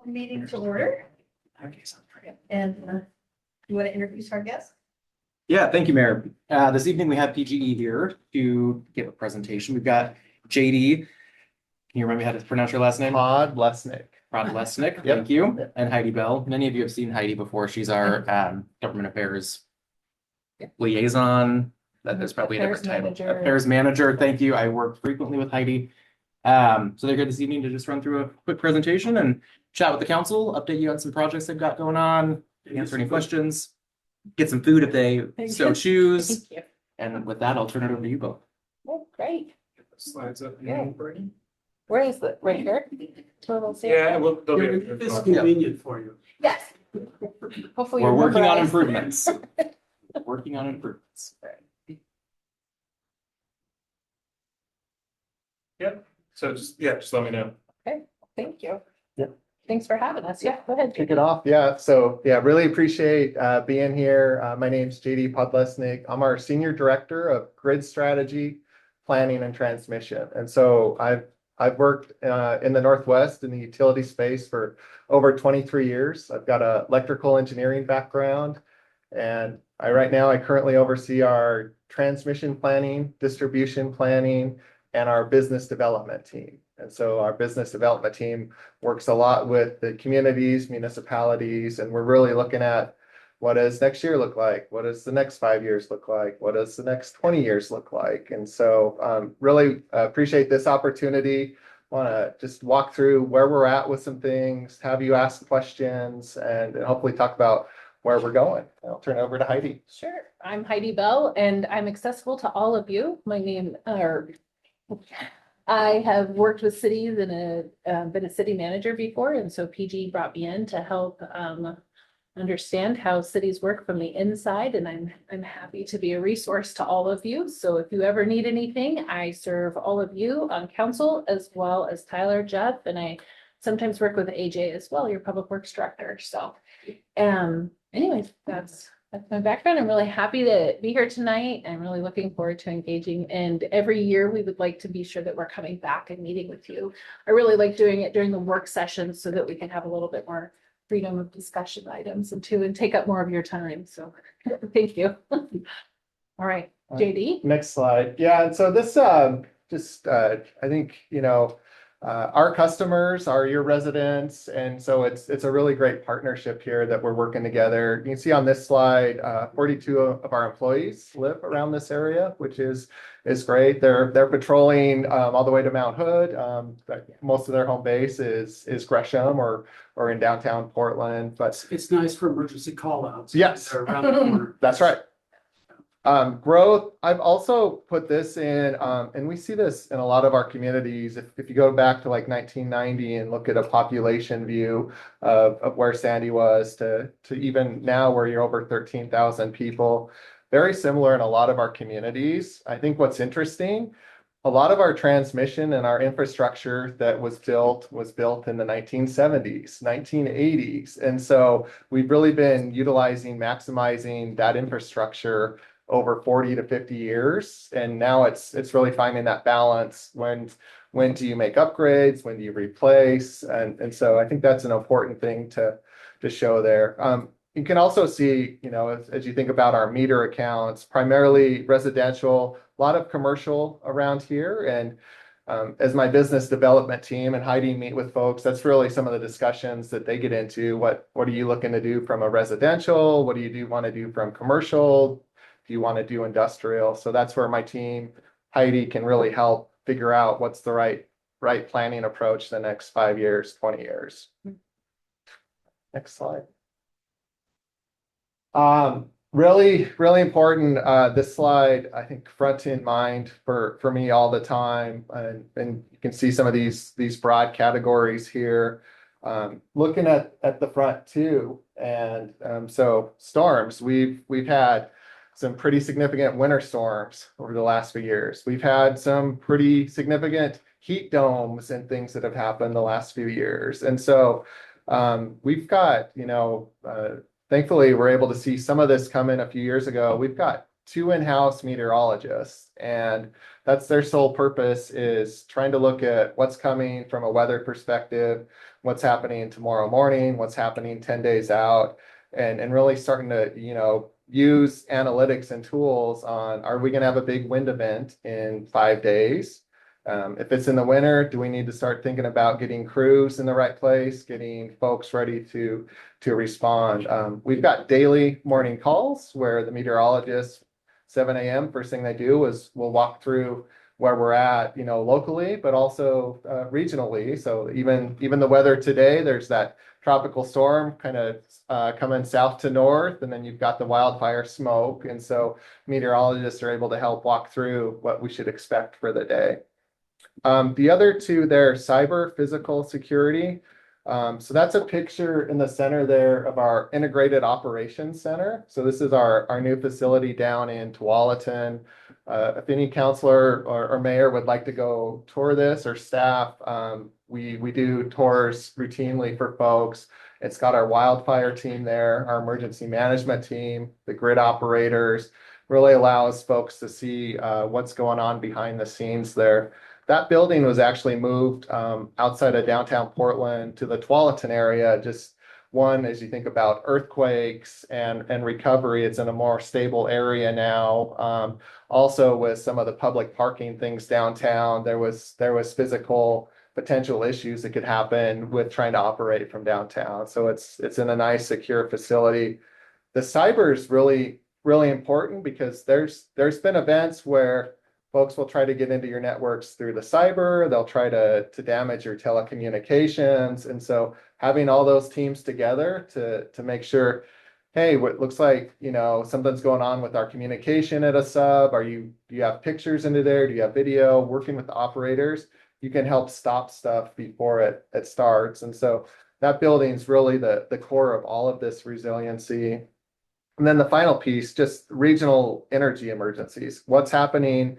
meeting to order. And you want to introduce our guest? Yeah, thank you, Mayor. This evening we have PGE here to give a presentation. We've got JD. Can you remember how to pronounce your last name? Podlesnik. Podlesnik, Yep. thank you. And Heidi Bell. Many of you have seen Heidi before. She's our government affairs liaison. That there's probably a different title. Affairs manager. Thank you. I work frequently with Heidi. So they're here this evening to just run through a quick presentation and chat with the council, update you on some projects they've got going on, answer any questions, get some food if they so choose. Thank you. And with that, I'll turn it over to you both. Oh, great. Slides up. Yeah. Where is it? Right here? Yeah, well, they'll be. It's convenient for you. Yes. Hopefully. We're you working on memorize. improvements. Working on improvements. So just let me know. Thank you. Yep. Thanks for having us. Yeah, go ahead. Kick it off. Yeah. So really appreciate being here. My name's JD Podlesnik. I'm our Senior Director of Grid Strategy, Planning and Transmission. And so I've worked in the Northwest in the utility space for over 23 years. I've got an electrical engineering background, and right now I currently oversee our transmission planning, distribution planning, and our business development team. And so our business development team works a lot with the communities, municipalities, and we're really looking at what does next year look like? What does the next 5 years look like? What does the next 20 years look like? And so really appreciate this opportunity. Want to just walk through where we're at with some things, have you ask questions, and hopefully talk about where we're going. I'll turn it over to Heidi. Sure. I'm Heidi Bell and I'm accessible to all of you. I have worked with cities and been a city manager before, and so PG brought me in to help understand how cities work from the inside, and I'm happy to be a resource to all of you. So if you ever need anything, I serve all of you on council as well as Tyler, Jeff, and I sometimes work with AJ as well, your public works director. So anyways, that's my background. I'm really happy to be here tonight. I'm really looking forward to engaging. And every year we would like to be sure that we're coming back and meeting with you. I really like doing it during the work sessions so that we can have a little bit more freedom of discussion items and take up more of your time. So thank you. All right, JD. Next slide. Yeah, and so this I think, our customers are your residents, and so it's a really great partnership here that we're working together. You can see on this slide, 42 of our employees live around this area, which is great. They're patrolling all the way to Mount Hood. Most of their home base is Gresham or in downtown Portland, but It's nice for emergency call outs. Yes. They're around the corner. that's right. Growth, I've also put this in, and we see this in a lot of our communities. If you go back to like 1990 and look at a population view of where Sandy was to even now where you're over 13,000 people, very similar in a lot of our communities. I think what's interesting, a lot of our transmission and our infrastructure that was built in the 1970s, 1980s. And so we've really been maximizing that infrastructure over 40 to 50 years. And now it's really finding that balance. When do you make upgrades? When do you replace? And so I think that's an important thing to show there. You can also see, as you think about our meter accounts, primarily residential, a lot of commercial around here. And as my business development team and Heidi meet with folks, that's really some of the discussions that they get into. What are you looking to do from a residential? What do you want to do from commercial? Do you want to do industrial? So that's where my team, Heidi, can really help figure out what's the right planning approach the next 5 years, 20 years. Next slide. Really, really important. This slide, I think, front in mind for me all the time. And you can see some of these broad categories here. Looking at the front too. And so storms, we've had some pretty significant winter storms over the last few years. We've had some pretty significant heat domes and things that have happened the last few years. And so we've got, thankfully, we're able to see some of this come in a few years ago. We've got 2 in-house meteorologists, and that's their sole purpose, is trying to look at what's coming from a weather perspective, what's happening tomorrow morning, what's happening 10 days out, and really starting to, use analytics and tools on, are we gonna have a big wind event in 5 days? If it's in the winter, do we need to start thinking about getting crews in the right place, getting folks ready to respond? We've got daily morning calls where the meteorologists, 7 a.m., first thing they do is we'll walk through where we're at, locally, but also regionally. So even the weather today, there's that tropical storm kind of coming south to north, and then you've got the wildfire smoke. And so meteorologists are able to help walk through what we should expect for the day. The other two there, cyber physical security. So that's a picture in the center there of our integrated operations center. So this is our new facility down in Tualatin. If any counselor or mayor would like to go tour this, or staff, we do tours routinely for folks. It's got our wildfire team there, our emergency management team, the grid operators, really allows folks to see what's going on behind the scenes there. That building was actually moved outside of downtown Portland to the Tualatin area. Just one, as you think about earthquakes and recovery, it's in a more stable area now. Also, with some of the public parking things downtown, there was physical potential issues that could happen with trying to operate from downtown. So it's in a nice, secure facility. The cyber is really, really important because there's been events where folks will try to get into your networks through the cyber. They'll try to damage your telecommunications. And so having all those teams together to make sure, hey, what looks like, something's going on with our communication at a sub. Do you have pictures into there? Do you have video? Working with the operators, you can help stop stuff before it starts. And so that building's really the core of all of this resiliency. And then the final piece, just regional energy emergencies. What's happening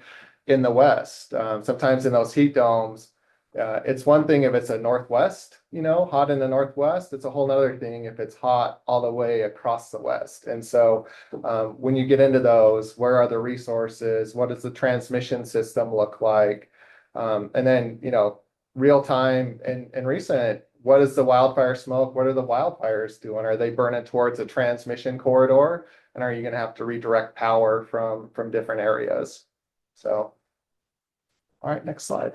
in the West? Sometimes in those heat domes, it's one thing if it's a Northwest, hot in the Northwest. It's a whole nother thing if it's hot all the way across the West. And so when you get into those, where are the resources? What does the transmission system look like? And then, real time and recent, what is the wildfire smoke? What are the wildfires doing? Are they burning towards a transmission corridor? And are you going to have to redirect power from different areas? So, all right, next slide.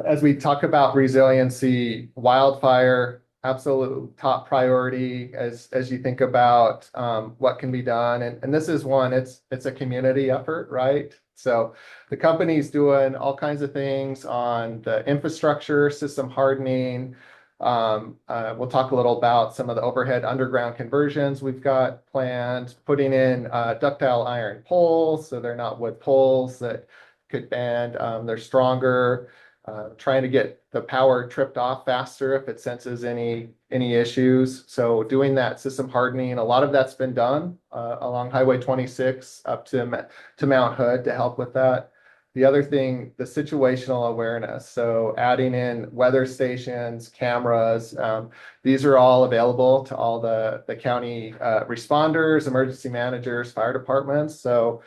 As we talk about resiliency, wildfire, absolute top priority as you think about what can be done. And this is one, it's a community effort, right? So the company's doing all kinds of things on the infrastructure, system hardening. We'll talk a little about some of the overhead underground conversions we've got planned, putting in ductile iron poles, so they're not wood poles that could bend. They're stronger. Trying to get the power tripped off faster if it senses any issues. So doing that system hardening, a lot of that's been done along Highway 26 up to Mount Hood to help with that. The other thing, the situational awareness. So adding in weather stations, cameras, these are all available to all the county responders, emergency managers, fire departments. So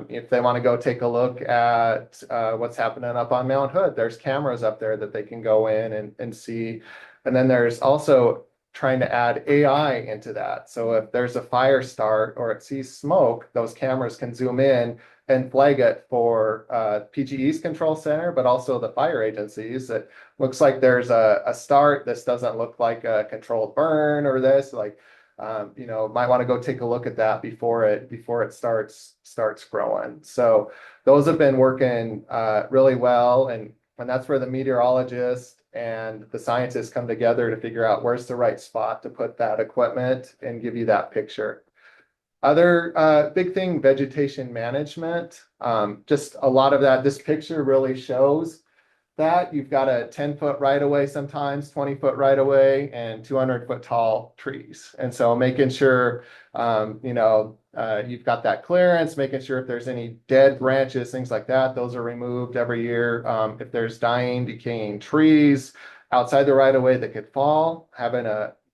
if they want to go take a look at what's happening up on Mount Hood, there's cameras up there that they can go in and see. And then there's also trying to add AI into that. So if there's a fire start or it sees smoke, those cameras can zoom in and flag it for PGE's control center, but also the fire agencies. It looks like there's a start. This doesn't look like a controlled burn or this, might want to go take a look at that before it starts growing. So those have been working really well, and that's where the meteorologist and the scientists come together to figure out where's the right spot to put that equipment and give you that picture. Other big thing, vegetation management. Just a lot of that. This picture really shows that you've got a 10-foot right of way, sometimes 20-foot right of way, and 200-foot tall trees. And so making sure, you've got that clearance, making sure if there's any dead branches, things like that, those are removed every year. If there's dying, decaying trees outside the right of way that could fall,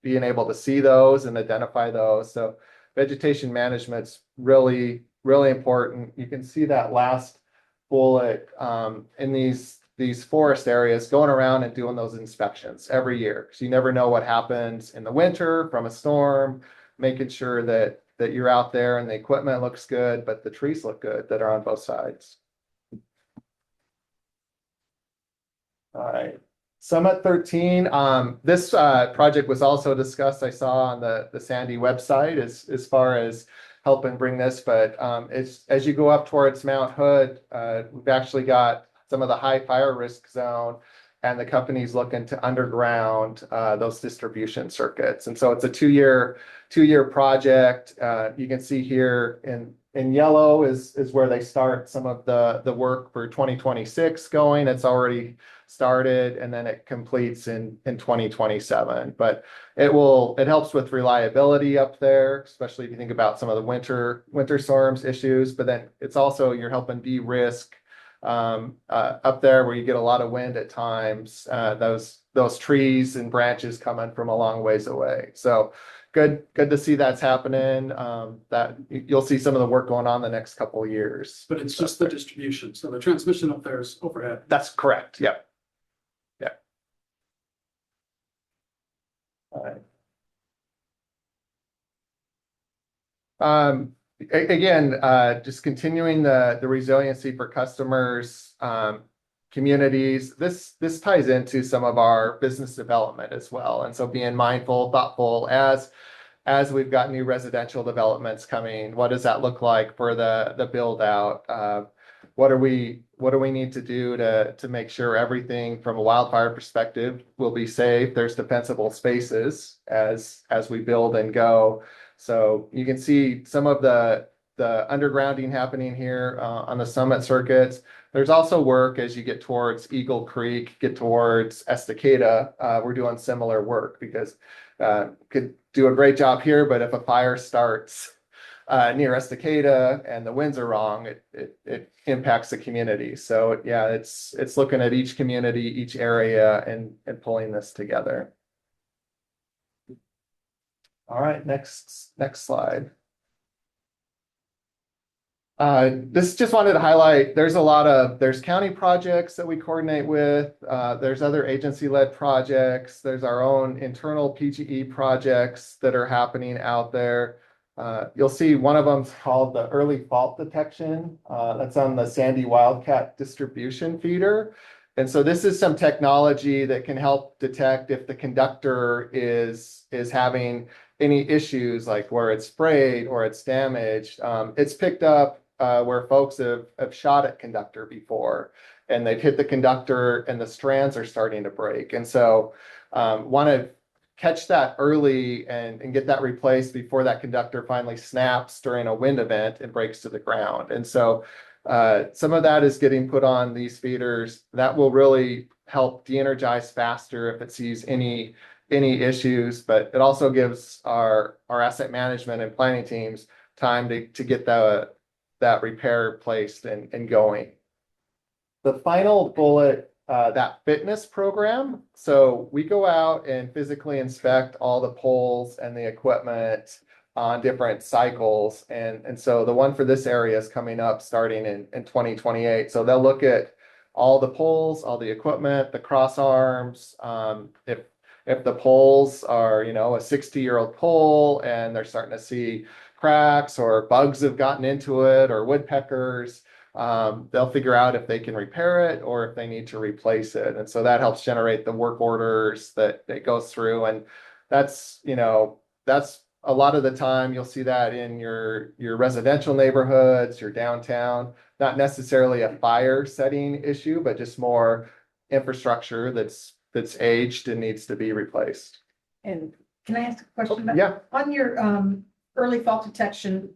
being able to see those and identify those. So vegetation management's really, really important. You can see that last bullet, in these forest areas, going around and doing those inspections every year. So you never know what happens in the winter from a storm, making sure that you're out there and the equipment looks good, but the trees look good that are on both sides. All right. Summit 13, this project was also discussed, I saw on the Sandy website as far as helping bring this, but it's as you go up towards Mount Hood, we've actually got some of the high fire risk zone, and the company's looking to underground those distribution circuits. And so it's a two-year project. You can see here in yellow is where they start some of the work for 2026 going. It's already started, and then it completes in 2027. But it helps with reliability up there, especially if you think about some of the winter storms issues. But then it's also, you're helping de-risk up there where you get a lot of wind at times, those trees and branches coming from a long ways away. So good to see that's happening. That you'll see some of the work going on the next couple of years. But it's just the distribution. So the transmission up there is overhead. That's correct. Yep. Yeah. All right. Again, just continuing the resiliency for customers, communities. This ties into some of our business development as well. And so being mindful, thoughtful as we've got new residential developments coming, what does that look like for the build out? What do we need to do to make sure everything from a wildfire perspective will be safe? There's defensible spaces as we build and go. So you can see some of the undergrounding happening here on the Summit circuits. There's also work as you get towards Eagle Creek, get towards Estacada. We're doing similar work because could do a great job here, but if a fire starts near Estacada and the winds are wrong, it impacts the community. So yeah, it's looking at each community, each area, and pulling this together. All right, next slide. This just wanted to highlight, there's county projects that we coordinate with, there's other agency-led projects, there's our own internal PGE projects that are happening out there. You'll see one of them's called the early fault detection. That's on the Sandy Wildcat distribution feeder. And so this is some technology that can help detect if the conductor is having any issues, like where it's sprayed or it's damaged. It's picked up where folks have shot at conductor before, and they've hit the conductor and the strands are starting to break. And so want to catch that early and get that replaced before that conductor finally snaps during a wind event and breaks to the ground. And so some of that is getting put on these feeders. That will really help de-energize faster if it sees any issues, but it also gives our asset management and planning teams time to get that repair placed and going. The final bullet, that fitness program. So we go out and physically inspect all the poles and the equipment on different cycles. And so the one for this area is coming up starting in 2028. So they'll look at all the poles, all the equipment, the cross arms. If the poles are, a 60-year-old pole and they're starting to see cracks or bugs have gotten into it or woodpeckers, they'll figure out if they can repair it or if they need to replace it. And so that helps generate the work orders that it goes through. And that's a lot of the time you'll see that in your residential neighborhoods, your downtown, not necessarily a fire setting issue, but just more infrastructure that's aged and needs to be replaced. And can I ask a question about? Yeah. On your early fault detection,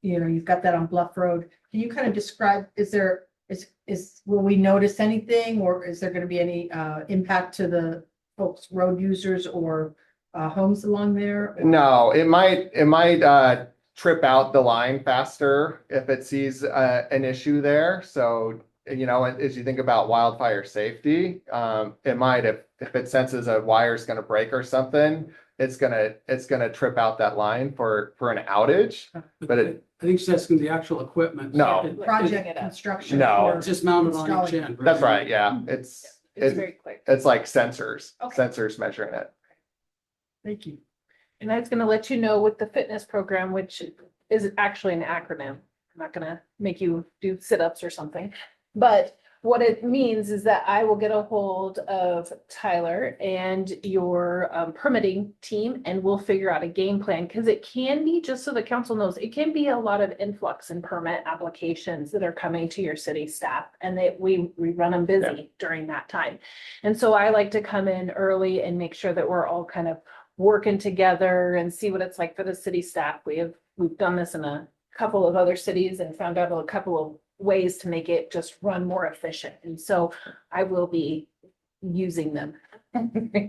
you've got that on Bluff Road. Can you kind of describe, will we notice anything, or is there going to be any impact to the folks, road users or homes along there? No, it might trip out the line faster if it sees an issue there. So, as you think about wildfire safety, it might, if it senses a wire is going to break or something, it's gonna trip out that line for an outage. But it- I think she's asking the actual equipment. No. It- Project construction. No. or It's just mounted on each installing. end. That's right, yeah, It's it's very quick. like sensors, Okay. sensors measuring it. Thank you. And I was gonna let you know with the fitness program, which is actually an acronym. I'm not gonna make you do sit-ups or something. But what it means is that I will get a hold of Tyler and your permitting team and we'll figure out a game plan. Cause it can be, just so the council knows, it can be a lot of influx and permit applications that are coming to your city staff. And that we run them busy during that time. And so I like to come in early and make sure that we're all kind of working together and see what it's like for the city staff. We've done this in a couple of other cities and found out a couple of ways to make it just run more efficient. And so I will be using them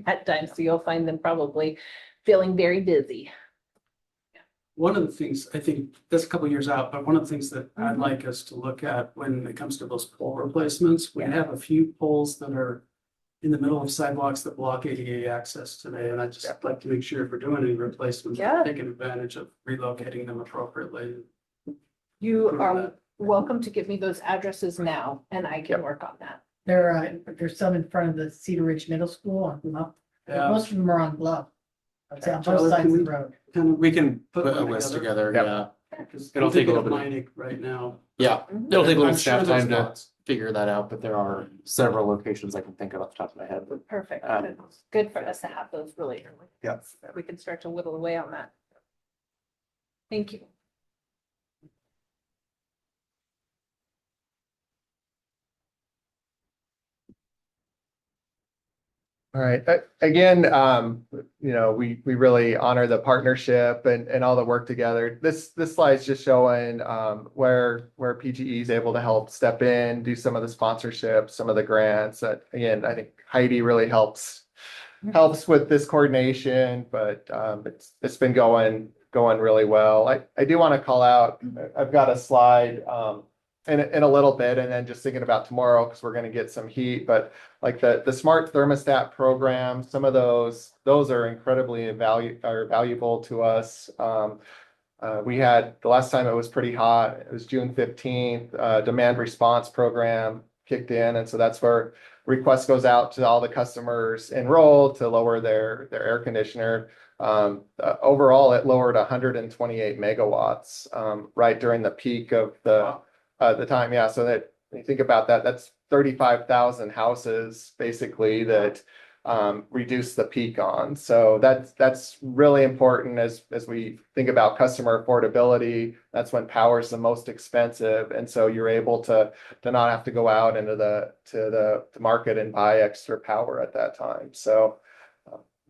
at times. So you'll find them probably feeling very busy. One of the things, I think, that's a couple of years out, but one of the things that I'd Mhm. like us to look at when it comes to those pole replacements, we Yeah. have a few poles that are in the middle of sidewalks that block ADA access today, and I'd just like to make sure if we're doing any replacements, Yeah. we're taking advantage of relocating them appropriately. You Prove are that. welcome to give me those addresses now and I can work on that. There's some in front of the Cedar Ridge Middle School on Bluff. Yeah. Most of them are on Bluff. I'd say on Tyler, both sides can of we- the road. Kind of We can Put put a one list together. together, Yep. yeah. because It'll I'm take a thinking little of bit. Meinig right now. Yeah, it'll take a little I'm bit sure of there's time to lots. figure that out, but there are several locations I can think of off the top of my head. Perfect. Um, Good for us to have those really early. Yep. We can start to whittle away on that. Thank you. All right, again, we really honor the partnership and all the work together. This slide's just showing where PGE is able to help step in, do some of the sponsorships, some of the grants. Again, I think Heidi really helps with this coordination, but it's been going really well. I do want to call out, I've got a slide in a little bit, and then just thinking about tomorrow, because we're going to get some heat, but like the smart thermostat program, some of those are incredibly valuable to us. We had, the last time it was pretty hot, it was June 15th, demand response program kicked in. And so that's where request goes out to all the customers enrolled to lower their air conditioner. Overall, it lowered 128 megawatts right during the peak of the time. Yeah, so that when you think about that, that's 35,000 houses basically that reduce the peak on. So that's really important as we think about customer affordability. That's when power is the most expensive, and so you're able to not have to go out into the market and buy extra power at that time. So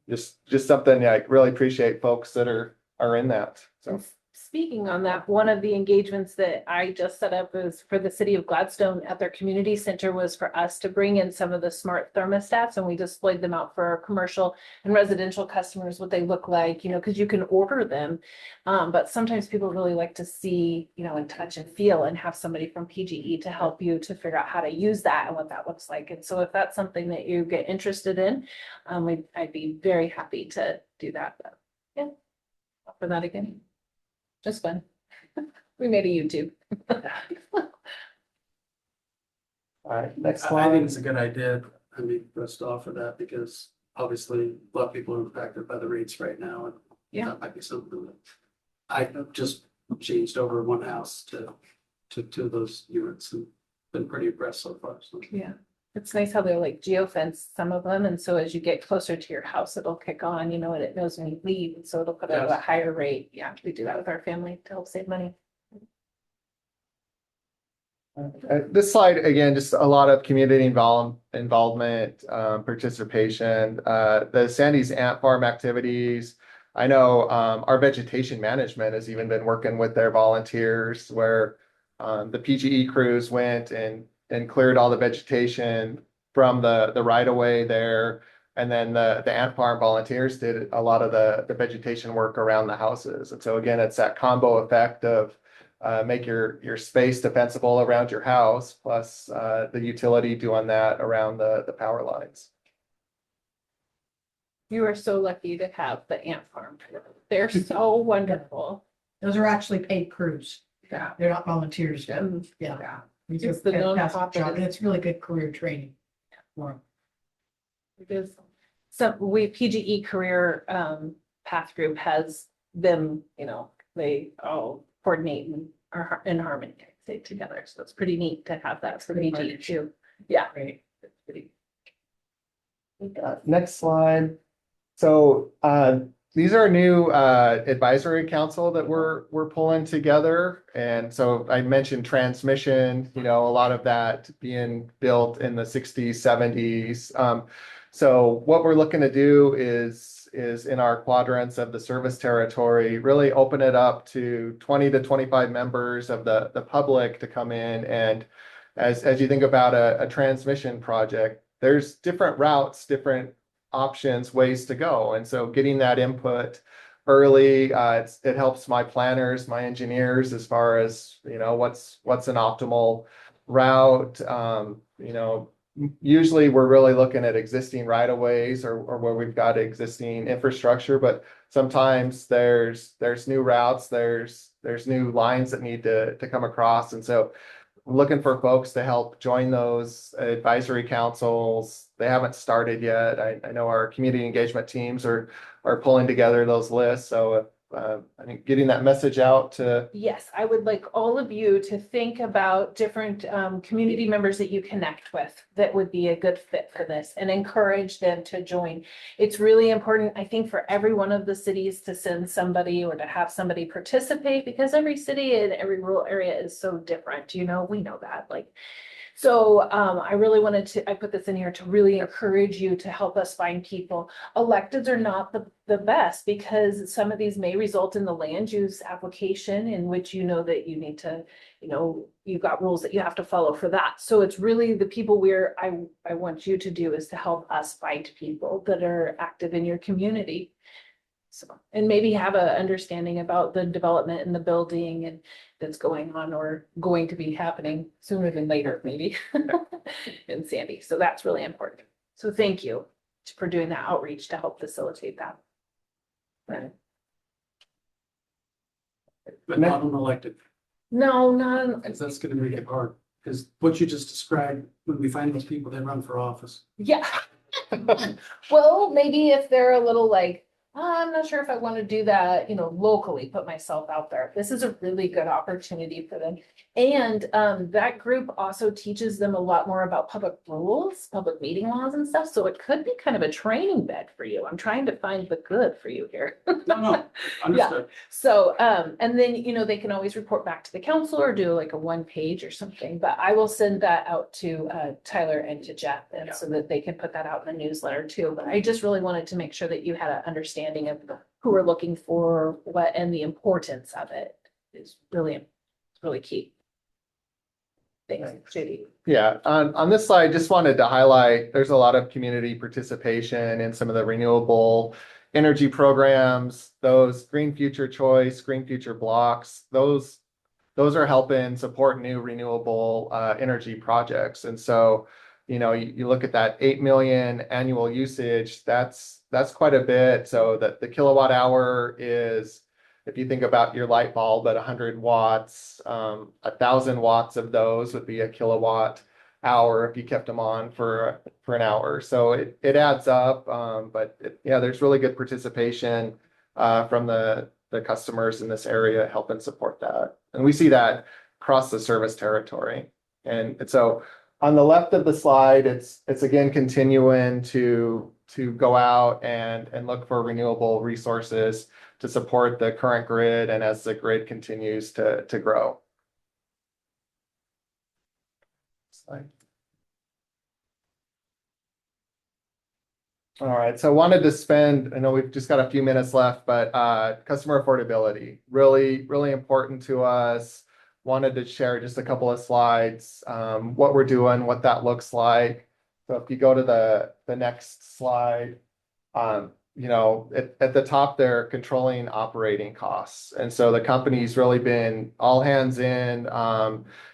just something I really appreciate folks that are in that. So. Speaking on that, one of the engagements that I just set up was for the city of Gladstone at their community center was for us to bring in some of the smart thermostats, and we displayed them out for our commercial and residential customers, what they look like, because you can order them. But sometimes people really like to see, and touch and feel and have somebody from PGE to help you to figure out how to use that and what that looks like. And so if that's something that you get interested in, I'd be very happy to do that. But yeah, offer that again. Just fun. We made a YouTube. All right, next I slide. think it's a good idea. I mean, first off of that, because obviously a lot of people are impacted by the rates right now. And Yeah. that might be something that I just changed over one house to two of those units and been pretty impressed so far. So. Yeah, it's nice how they're like geofence, some of them, and so as you get closer to your house, it'll kick on, and it knows when you leave, and so it'll put out a Yes. higher rate. Yeah, we do that with our family to help save money. This slide, again, just a lot of community involvement, participation, the Sandy's Ant Farm activities. I know our vegetation management has even been working with their volunteers where the PGE crews went and cleared all the vegetation from the right of way there. And then the ant farm volunteers did a lot of the vegetation work around the houses. And so again, it's that combo effect of make your space defensible around your house, plus the utility doing that around the power lines. You are so lucky to have the ant farm. They're so wonderful. Those are actually paid crews. Yeah. They're not volunteers. Mm. Yeah. They do It's the a fantastic nonprofit. job, and it's really good career training. for 'em. It is. So PGE Career Path Group has them, they all coordinate and are in harmony, I'd say, together. So it's pretty neat to have that for Pretty PGE partnership. too. Yeah. Great. It's pretty- Next slide. So these are new advisory council that we're pulling together. And so I mentioned transmission, a lot of that being built in the 60s, 70s. So what we're looking to do is in our quadrants of the service territory, really open it up to 20 to 25 members of the public to come in. And as you think about a transmission project, there's different routes, different options, ways to go. And so getting that input early, it helps my planners, my engineers, as far as, what's an optimal route. Usually we're really looking at existing right of ways or where we've got existing infrastructure, but sometimes there's new routes, there's new lines that need to come across. And so looking for folks to help join those advisory councils. They haven't started yet. I know our community engagement teams are pulling together those lists. So I think getting that message out to. Yes, I would like all of you to think about different community members that you connect with that would be a good fit for this and encourage them to join. It's really important, I think, for every one of the cities to send somebody or to have somebody participate, because every city and every rural area is so different. We know that. So I really I put this in here to really encourage you to help us find people. Electeds are not the best, because some of these may result in the land use application in which that you need to, you've got rules that you have to follow for that. So it's really the people I want you to do is to help us find people that are active in your community. So, and maybe have a understanding about the development and the building and that's going on or going to be happening sooner than later, maybe in Sandy. So that's really important. So thank you for doing that outreach to help facilitate that. Right. But not unelected, No, not, because that's gonna make it hard, because what you just described, when we find those people, they run for office. yeah. Well, maybe if they're a little I'm not sure if I want to do that, locally, put myself out there. This is a really good opportunity for them. And that group also teaches them a lot more about public rules, public meeting laws and stuff. So it could be kind of a training bed for you. I'm trying to find the good for you here. No, understood. So, and then, they can always report back to the council or do like a 1 page or something, but I will send that out to Tyler and to Jeff, and so that they can put that out in the newsletter too. But I just really wanted to make sure that you had an understanding of who we're looking for, what, and the importance of it is really key. Thanks, Judy. Yeah, on this slide, just wanted to highlight, there's a lot of community participation in some of the renewable energy programs, those Green Future Choice, Green Future Blocks, those are helping support new renewable energy projects. And so, you look at that 8 million annual usage, that's quite a bit. So that the kilowatt hour is, if you think about your light bulb at 100 watts, 1,000 watts of those would be a kilowatt hour if you kept them on for an hour. So it adds up, but there's really good participation from the customers in this area helping support that. And we see that across the service territory. And so on the left of the slide, it's again continuing to go out and look for renewable resources to support the current grid and as the grid continues to grow. Slide. All right, so I wanted to spend, I know we've just got a few minutes left, but customer affordability, really, really important to us. Wanted to share just a couple of slides, what we're doing, what that looks like. So if you go to the next slide, you know, at the top there, controlling operating costs. And so the company's really been all hands in,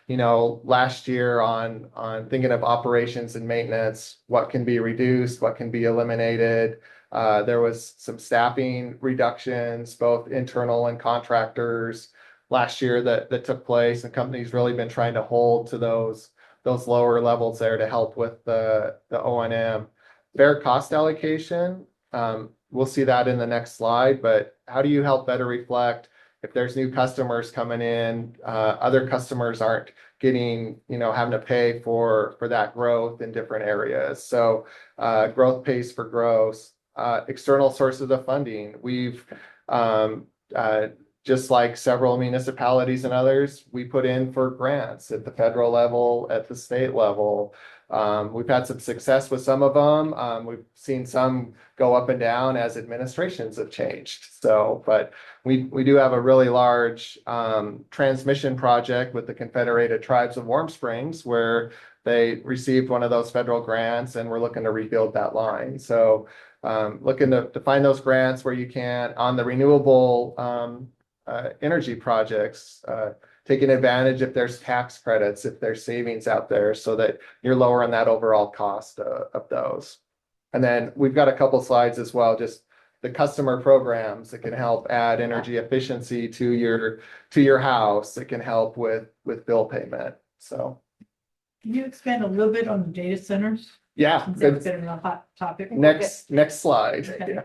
you know, last year on thinking of operations and maintenance, what can be reduced, what can be eliminated. There was some staffing reductions, both internal and contractors last year that took place. And company's really been trying to hold to those lower levels there to help with the O&M. Fair cost allocation, we'll see that in the next slide, but how do you help better reflect if there's new customers coming in, other customers aren't getting, you know, having to pay for that growth in different areas. So growth pays for growth. External sources of funding. We've just like several municipalities and others, we put in for grants at the federal level, at the state level. We've had some success with some of them. We've seen some go up and down as administrations have changed. So, but we do have a really large transmission project with the Confederated Tribes of Warm Springs where they received one of those federal grants and we're looking to rebuild that line. So looking to find those grants where you can on the renewable energy projects, taking advantage if there's tax credits, if there's savings out there so that you're lowering that overall cost of those. And then we've got a couple slides as well, just the customer programs that can help add energy efficiency to your house. It can help with bill payment. So. Can you expand a little bit on the data centers? Yeah. Since that's been a hot topic. Next slide. Okay. Yeah.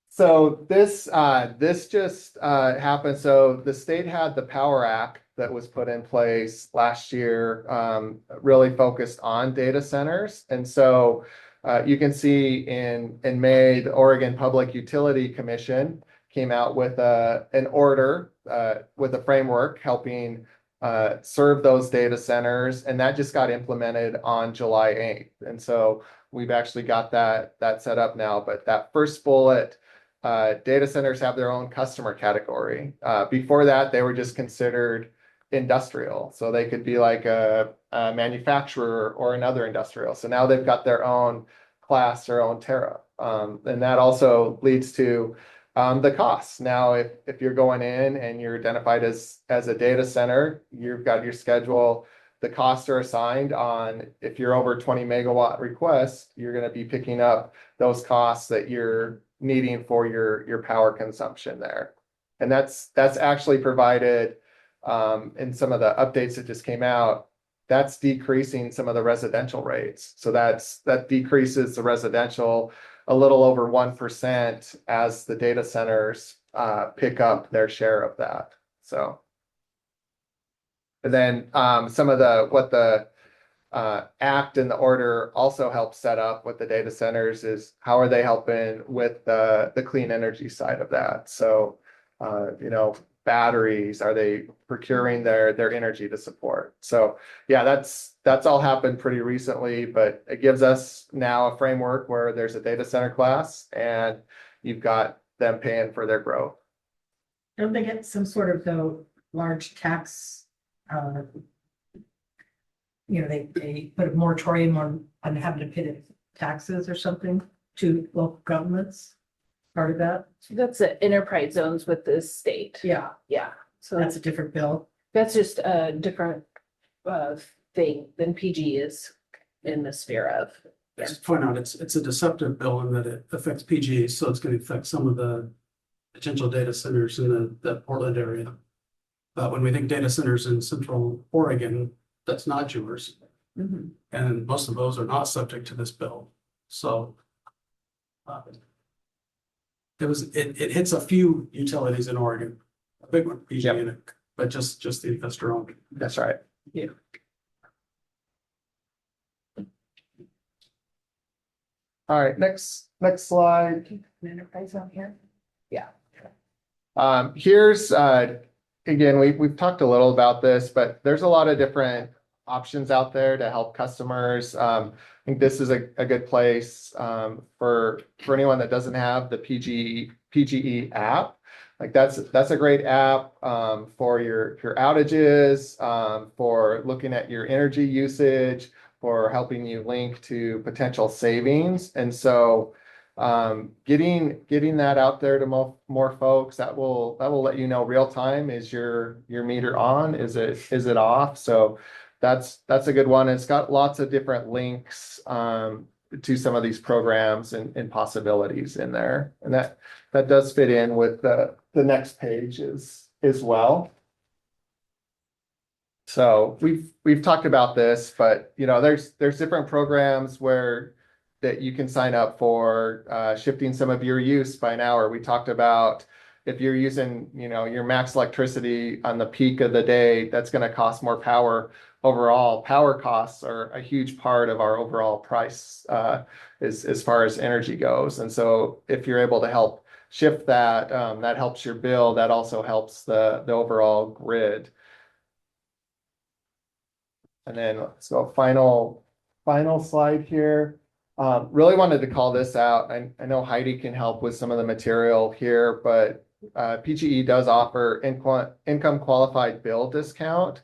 So this just happened. So the state had the Power Act that was put in place last year, really focused on data centers. And so you can see in May, the Oregon Public Utility Commission came out with an order with a framework helping serve those data centers, and that just got implemented on July 8th. And so we've actually got that set up now. But that first bullet, data centers have their own customer category. Before that, they were just considered industrial. So they could be like a manufacturer or another industrial. So now they've got their own class, their own tariff. And that also leads to the costs. Now, if you're going in and you're identified as a data center, you've got your schedule. The costs are assigned on, if you're over 20 megawatt request, you're going to be picking up those costs that you're needing for your power consumption there. And that's actually provided in some of the updates that just came out. That's decreasing some of the residential rates. So that decreases the residential a little over 1% as the data centers pick up their share of that. So, and then some of what the act and the order also help set up with the data centers is how are they helping with the clean energy side of that. So, you know, batteries, are they procuring their energy to support? So yeah, that's all happened pretty recently, but it gives us now a framework where there's a data center class and you've got them paying for their growth. Don't they get some sort of though large tax? You know, they put a moratorium on having to pay the taxes or something to local governments. Part of that. That's the enterprise zones with the state. Yeah, Yeah, so that's a different bill. that's just a different thing than PG is in the sphere of. Just point out, it's a deceptive bill in that it affects PG, so it's going to affect some of the potential data centers in the Portland area. But when we think data centers in central Oregon, that's not yours. Mhm. And most of those are not subject to this bill. So it hits a few utilities in Oregon, a big one, PG, Yep. in it, but just the investor owned. That's right. Yeah. All right, next slide. An enterprise zone here. Here's again, we've talked a little about this, but there's a lot of different options out there to help customers. I think this is a good place for anyone that doesn't have the PGE app. Like that's a great app for your outages, for looking at your energy usage, for helping you link to potential savings. And so Getting that out there to more folks, that will let you know real time, is your meter on, is it off? So that's a good one. It's got lots of different links to some of these programs and possibilities in there. And that does fit in with the next page as well. So we've talked about this, but there's different programs that you can sign up for, shifting some of your use by an hour. We talked about if you're using, your max electricity on the peak of the day, that's going to cost more power. Overall, power costs are a huge part of our overall price, as far as energy goes. And so if you're able to help shift that, that helps your bill. That also helps the overall grid. And then, so final slide here. Really wanted to call this out. I know Heidi can help with some of the material here, but PGE does offer income qualified bill discount.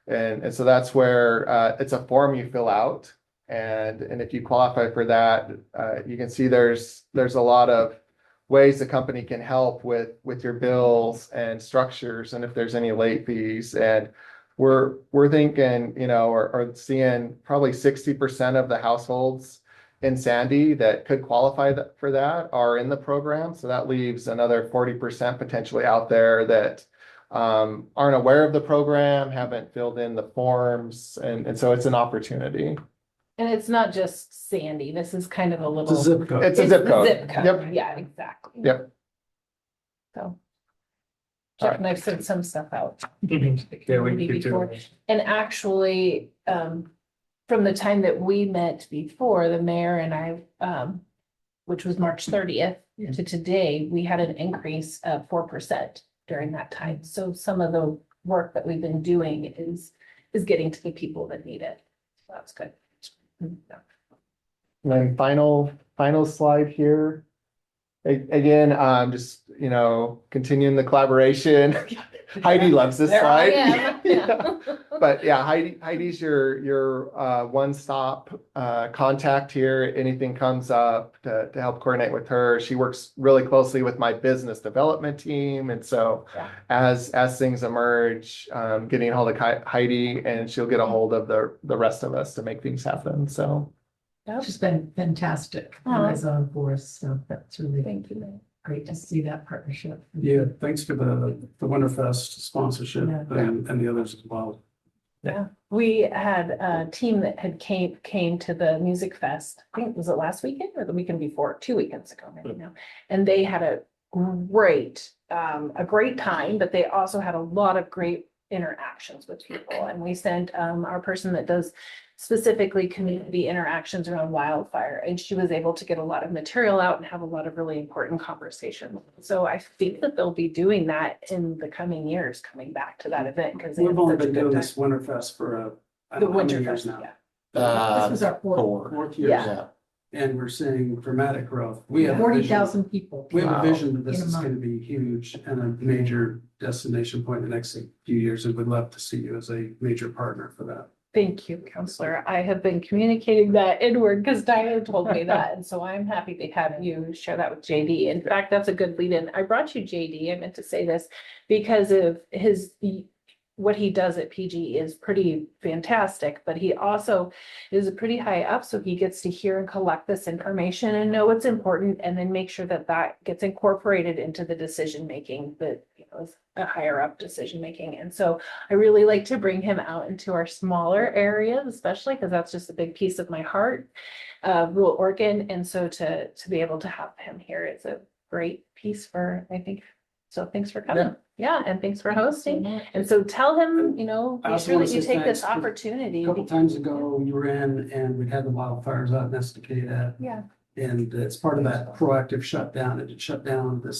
And so that's where it's a form you fill out. And if you qualify for that, you can see there's a lot of ways the company can help with your bills and structures, and if there's any late fees. And we're thinking, or seeing probably 60% of the households in Sandy that could qualify for that are in the program. So that leaves another 40% potentially out there that aren't aware of the program, haven't filled in the forms. And so it's an opportunity. And it's not just Sandy. This is kind of a little. It's a zip code. It's a zip the code. Zip code. Yep. Yeah, exactly. Yep. So. All Jeff and I've sent some stuff out. Yeah, we can keep Before. doing And actually, from the time that we met before, the mayor and I, which was March 30th to today, we had an increase of 4% during that time. So some of the work that we've been doing is getting to the people that need it. So that's good. And then final slide here. Again, just, continuing the collaboration. Heidi loves this There I slide. am. Yeah. But yeah, Heidi's your one-stop contact here. Anything comes up to help coordinate with her. She works really closely with my business development team. And so Yeah. as things emerge, getting a hold of Heidi, and she'll get a hold of the rest of us to make things happen. So. Yep. She's been fantastic as on for us, so that's really Thank you. great to see that partnership. Yeah, thanks for the Winterfest sponsorship Yeah. and the others as well. We had a team that had came to the Music Fest. I think, was it last weekend or the weekend before? 2 weekends ago, maybe now. And they had a great time, but they also had a lot of great interactions with people. And we sent our person that does specifically community interactions around wildfire, and she was able to get a lot of material out and have a lot of really important conversations. So I think that they'll be doing that in the coming years, coming back to that event, because We've only been doing this Winterfest for I The don't know how many Winter years Fest, now. yeah. This was our Fourth year. Yeah. And we're seeing dramatic growth. We have a 40,000 people. We have Wow. a vision that this In a is month. going to be huge and a major destination point in the next few years, and we'd love to see you as a major partner for that. Thank you, Counselor. I have been communicating that inward because Diane told me that, and so I'm happy to have you share that with JD. In fact, that's a good lead in. I brought you JD. I meant to say this because of what he does at PG is pretty fantastic, but he also is pretty high up, so he gets to hear and collect this information and know what's important, and then make sure that that gets incorporated into the decision making that is a higher up decision making. And so I really like to bring him out into our smaller areas, especially because that's just a big piece of my heart, rural Oregon. And so to be able to have him here is a great piece for, I think. So thanks for coming. Yeah, and thanks for hosting. And so tell him, I be also sure wanna that you say take this thanks to- opportunity. A couple times ago, you were in and we had the wildfires out in Estacada. Yeah. And it's part of that proactive shutdown. It had shut down the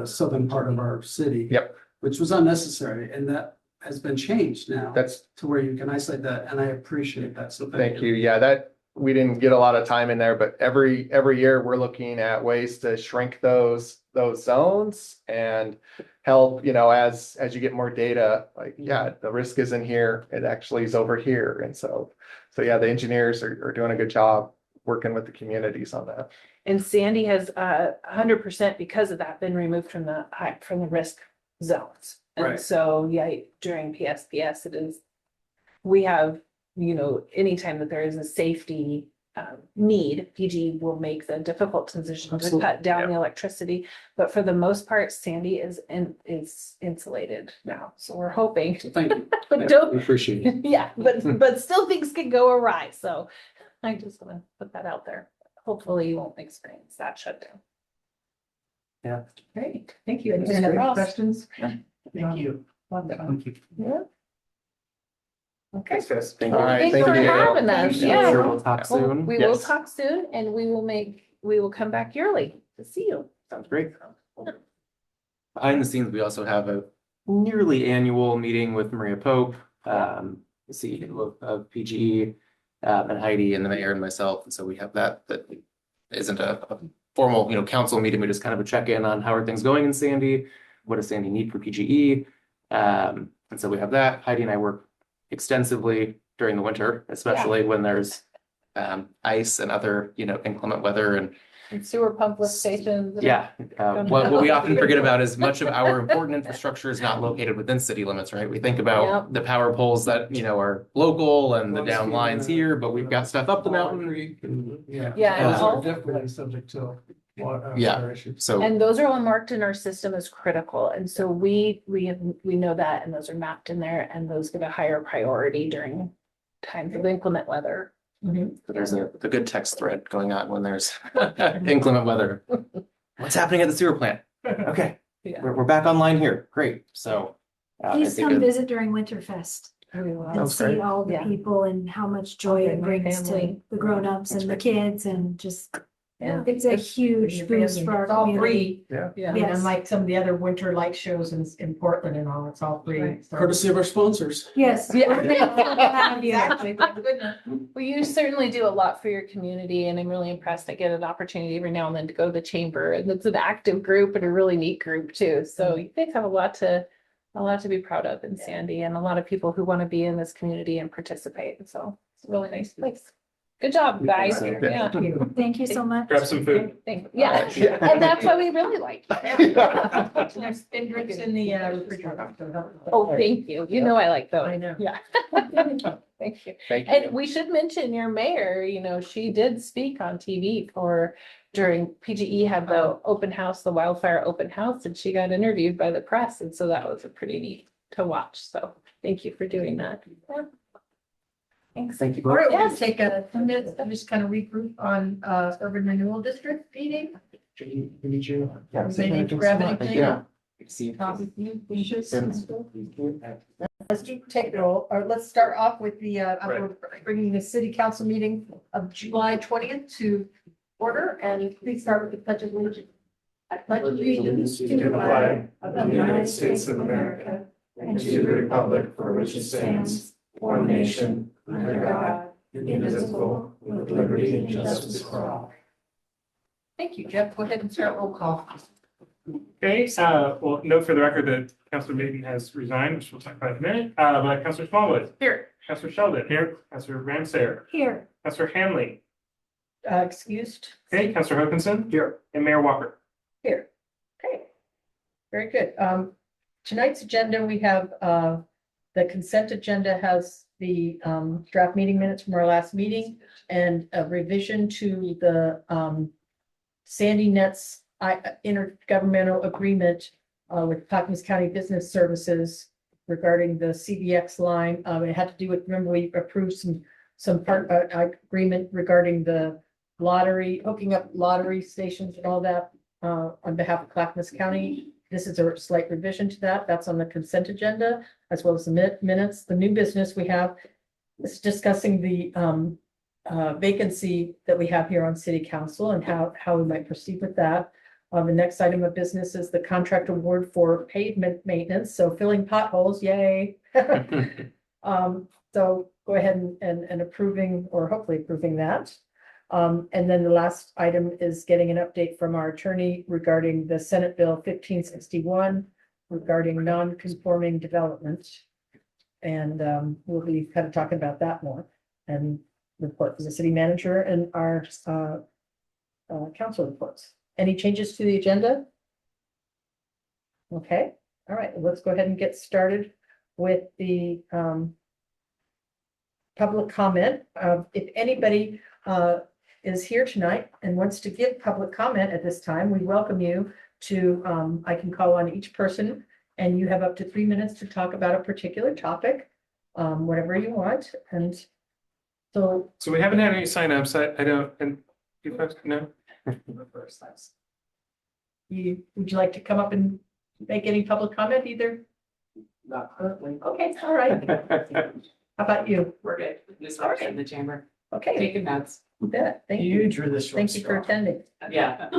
southern part of our city. Yep. Which was unnecessary, and that has been changed now That's to where you can isolate that, and I appreciate that, so Thank you. Yeah, we didn't get a lot of time in there, but every year we're looking at ways to shrink those zones and help, as you get more data, like, yeah, the risk isn't here, it actually is over here. And so yeah, the engineers are doing a good job working with the communities on that. And Sandy has 100% because of that been removed from the risk zones. And Right. so, yeah, during PSPS, it is, we have, anytime that there is a safety need, PG will make the difficult decision to Absolutely. cut down the electricity. But for the most part, Sandy is insulated now. So we're hoping, Thank you. but don't, Appreciate it. yeah, but still things can go awry. So I just want to put that out there. Hopefully you won't experience that shutdown. Great, thank you. Any Mr. other Ross. questions? Thank you. Yeah. Okay. Thanks, guys. Thank All you. right, Thanks thank for you. having us. Thank you. Yeah. Sure, we'll talk Well, soon. we will Yes. talk soon and we will come back yearly to see you. Sounds great. Behind the scenes, we also have a nearly annual meeting with Maria Pope, the CEO of PGE, and Heidi and the mayor and myself. And so we have that isn't a formal, council meeting. We just kind of a check-in on how are things going in Sandy? What does Sandy need for PGE? And so we have that. Heidi and I work extensively during the winter, especially when there's ice and other, inclement weather and And sewer pump lift stations. yeah, what we often forget about is much of our important infrastructure is not located within city limits, right? We think about the power poles that, are local and the down lines here, but we've got stuff up the mountain. Yeah. Yeah, and Those are all- definitely subject to water. Yeah. issues. So, And those are all marked in our system as critical. And so we know that, and those are mapped in there, and those get a higher priority during times of inclement weather. there's a good text thread going on when there's inclement weather. What's happening at the sewer plant? Okay, Yeah. we're back online here. Great. So. I Please think come it- visit during Winterfest and Sounds see great. all the Yeah. people and how much joy bring it my brings to family. the grown-ups and the kids and just, Yeah. it's a huge Your boost family. for our It's all community. free. I Yeah. mean, Yes. unlike some of the other winter light shows in Portland and all, it's all free. Right. So- Courtesy of our sponsors. Yes. Yeah. we're thankful to have you. Exactly, thank goodness. Well, you certainly do a lot for your community, and I'm really impressed. I get an opportunity every now and then to go to the chamber, and it's an active group and a really neat group too. So you guys have a lot to be proud of in Sandy, and a lot of people who want to be in this community and participate. So it's a really nice place. Good job, guys. so. Yeah. Thank you. Thank you so much. Grab some food. Yeah, and that's why we really like you. There's spin drinks in the refrigerator. Oh, thank you. You know I like those. I know. Yeah. Thank you. Thank And you. we should mention your mayor, she did speak on TV during PGE had the open house, the wildfire open house, and she got interviewed by the press. And so that was a pretty neat to watch. So thank you for doing that. Yeah. Thanks. Thank you. All both. right, we're gonna take a 2 minutes and just kind of regroup on urban renewal district meeting. Everybody need to grab anything? Yeah. See you. Tom, you should. Let's take roll, or let's start off with I'm bringing the city council meeting of July 20th to order, and please start with the pledge of allegiance. I pledge allegiance to the flag of the United States of America and to the republic for which it stands, one nation, under God, indivisible, with liberty and justice for all. Thank you, Jeff. Go ahead and start roll call. Okay, well, note for the record that Councilor Mayton has resigned, which we'll talk about in a minute. But Councilor Smallwood. Here. Councilor Sheldon. Here. Councilor Ramsayer. Here, Councilor Hanley. Excused. Okay, Councilor Hopkinson. Here. And Mayor Walker. Here. Okay. Very good. Tonight's agenda, we have, the consent agenda has the, draft meeting minutes from our last meeting and a revision to the, Sandy Nets intergovernmental agreement, with Clackamas County Business Services regarding the CBX line. It had to do with, remember, we approved some part, agreement regarding the lottery, hooking up lottery stations and all that, on behalf of Clackamas County. This is a slight revision to that. That's on the consent agenda, as well as the minutes. The new business we have is discussing the vacancy that we have here on city council and how we might proceed with that. The next item of business is the contract award for pavement maintenance, so filling potholes, yay. So go ahead and approving, or hopefully approving that. And then the last item is getting an update from our attorney regarding the Senate Bill 1561 regarding non-conforming development. And we'll be kind of talking about that more. And report from the city manager and our council reports. Any changes to the agenda? Okay, all right, let's go ahead and get started with the public comment. If anybody is here tonight and wants to give public comment at this time, we welcome you to, I can call on each person and you have up to 3 minutes to talk about a particular topic, whatever you want. And so So we haven't had any signups. I don't, and you folks, no? would you like to come up and make any public comment either? Not currently. Okay, all right. How about you? We're good. This All works right. in the chamber. Okay, Taking notes. you bet. Thank you. drew this Thank you for attending. Yeah.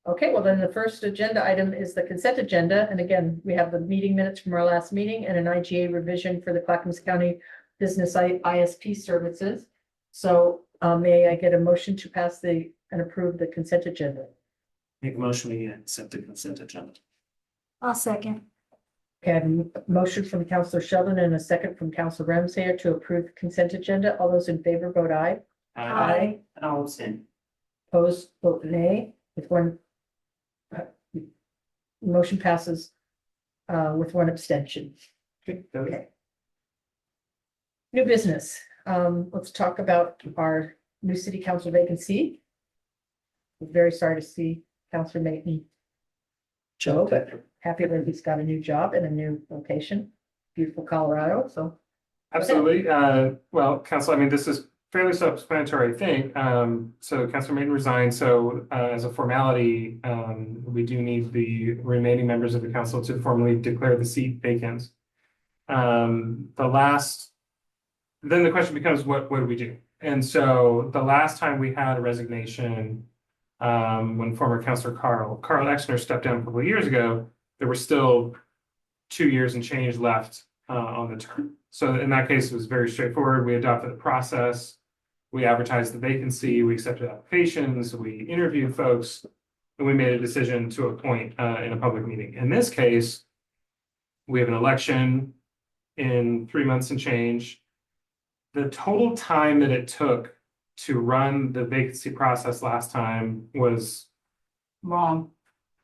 Okay, well then the first agenda item is the consent agenda. And again, we have the meeting minutes from our last meeting and an IGA revision for the Clackamas County Business ISP services. So may I get a motion to pass and approve the consent agenda? Make a motion, we accept the consent agenda. I'll second. Okay, I have a motion from Counselor Sheldon and a second from Counselor Ramsayer to approve the consent agenda. All those in favor vote aye. Aye. And I'll abstain. Opposed, vote nay, with one. Motion passes with one abstention. Okay. New business. Let's talk about our new city council vacancy. I'm very sorry to see Counselor Mayton Joe, but happy that he's got a new job in a new location, beautiful Colorado, so. Absolutely. Well, council, I mean, this is fairly self-explanatory, I think. So Councilor Mayton resigned. So as a formality, we do need the remaining members of the council to formally declare the seat vacant. Then the question becomes, what do we do? And so the last time we had a resignation, when former Councilor Carl Exner stepped down a couple of years ago, there were still 2 years and change left on the term. So in that case, it was very straightforward. We adopted the process. We advertised the vacancy, we accepted applications, we interviewed folks, and we made a decision to appoint in a public meeting. In this case, we have an election in 3 months and change. The total time that it took to run the vacancy process last time was Long.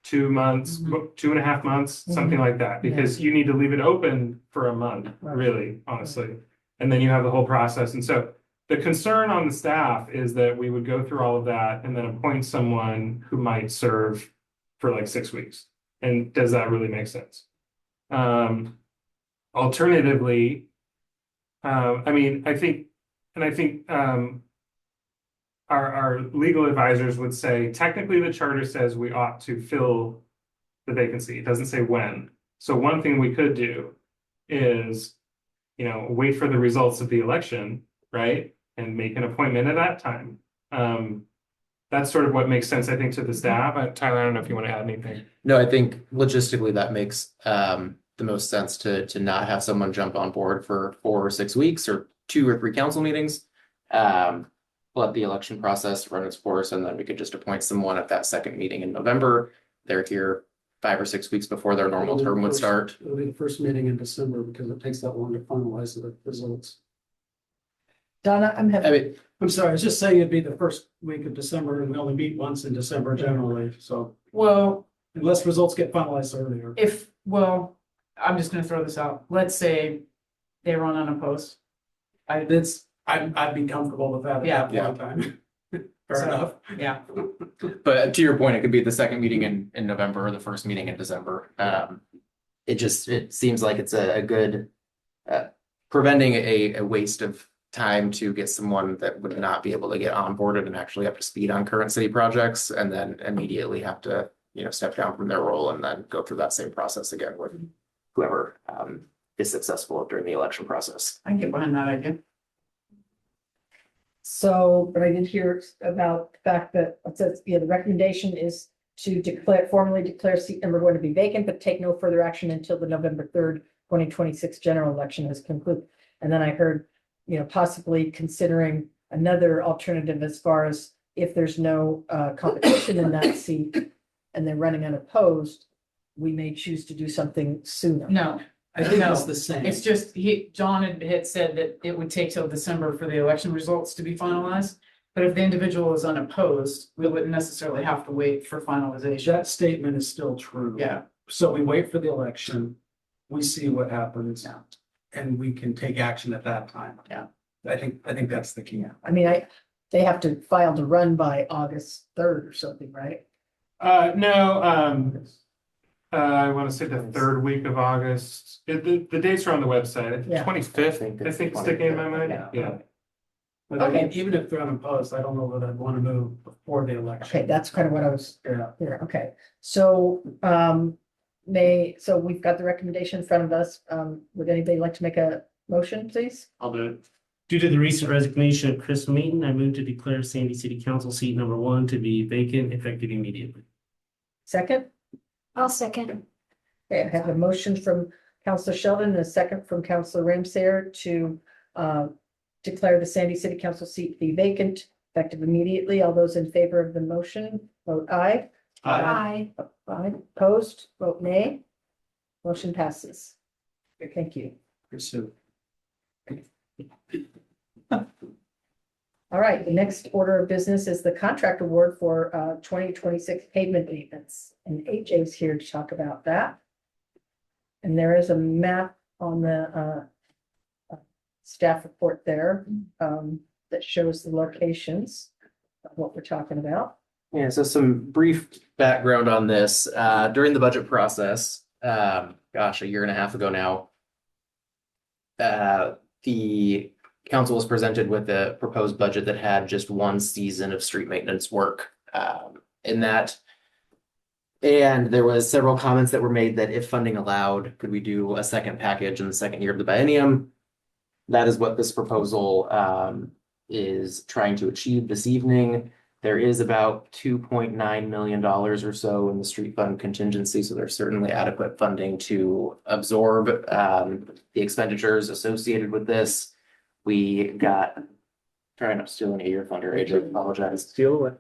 2 months, 2.5 months, something like that, because you need to leave it open for a month, really, honestly. And then you have the whole process. And so the concern on the staff is that we would go through all of that and then appoint someone who might serve for like 6 weeks. And does that really make sense? Alternatively, I mean, I think our legal advisors would say, technically, the charter says we ought to fill the vacancy. It doesn't say when. So one thing we could do is, wait for the results of the election, right? And make an appointment at that time. That's sort of what makes sense, I think, to the staff. Tyler, I don't know if you want to add anything. No, I think logistically that makes the most sense to not have someone jump on board for 4 or 6 weeks or 2 or 3 council meetings. Let the election process run its course, and then we could just appoint someone at that second meeting in November. They're here 5 or 6 weeks before their normal term would start. It'll be the first meeting in December because it takes that long to finalize the results. Donna, I'm having. I'm sorry, I was just saying it'd be the first week of December and we only meet once in December generally, so Well, unless results get finalized earlier. I'm just gonna throw this out. Let's say they run unopposed. I'd be comfortable with that at that point in time. Fair So, enough. Yeah. But to your point, it could be the second meeting in November or the first meeting in December. It seems like it's a good preventing a waste of time to get someone that would not be able to get onboarded and actually up to speed on current city projects, and then immediately have to, step down from their role and then go through that same process again with whoever is successful during the election process. I can get behind that idea. So, but I did hear about the fact that it says, the recommendation is to formally declare seat number 1 to be vacant, but take no further action until the November 3rd, 2026 general election has concluded. And then I heard, possibly considering another alternative as far as if there's no competition in that seat and they're running unopposed, we may choose to do something sooner. No, I think No, it's the same. It's just, John had said that it would take till December for the election results to be finalized. But if the individual is unopposed, we wouldn't necessarily have to wait for finalization. That statement is still true. Yeah. So we wait for the election, we see what happens. Yeah. And we can take action at that time. Yeah. I think that's the key. I mean, they have to file to run by August 3rd or something, right? No, I want to say the third week of August. The dates are on the website. Yeah. 25th, I think, sticking in my mind. Yeah. Yeah. But I mean, Okay. even if they're unopposed, I don't know that I'd want to move before the election. Okay, that's kind of what I was Yeah. here. Okay, so, so we've got the recommendation in front of us. Would anybody like to make a motion, please? I'll do it. Due to the recent resignation of Chris Meaton, I move to declare Sandy City Council seat number 1 to be vacant effective immediately. Second? I'll second. Okay, I have a motion from Counselor Sheldon and a second from Counselor Ramsayer to declare the Sandy City Council seat be vacant, effective immediately. All those in favor of the motion, vote aye. Aye. Aye, opposed, vote nay. Motion passes. Thank you. Pursue. All right, the next order of business is the contract award for 2026 pavement maintenance. And AJ's here to talk about that. And there is a map on the staff report there that shows the locations of what we're talking about. Yeah, so some brief background on this. During the budget process, gosh, a year and a half ago now, the council was presented with a proposed budget that had just one season of street maintenance work in that. And there was several comments that were made that if funding allowed, could we do a second package in the second year of the biennium? That is what this proposal is trying to achieve this evening. There is about $2.9 million or so in the street fund contingency, so there's certainly adequate funding to absorb the expenditures associated with this. We got, trying not stealing a year thunder, AJ, apologize. Steal it.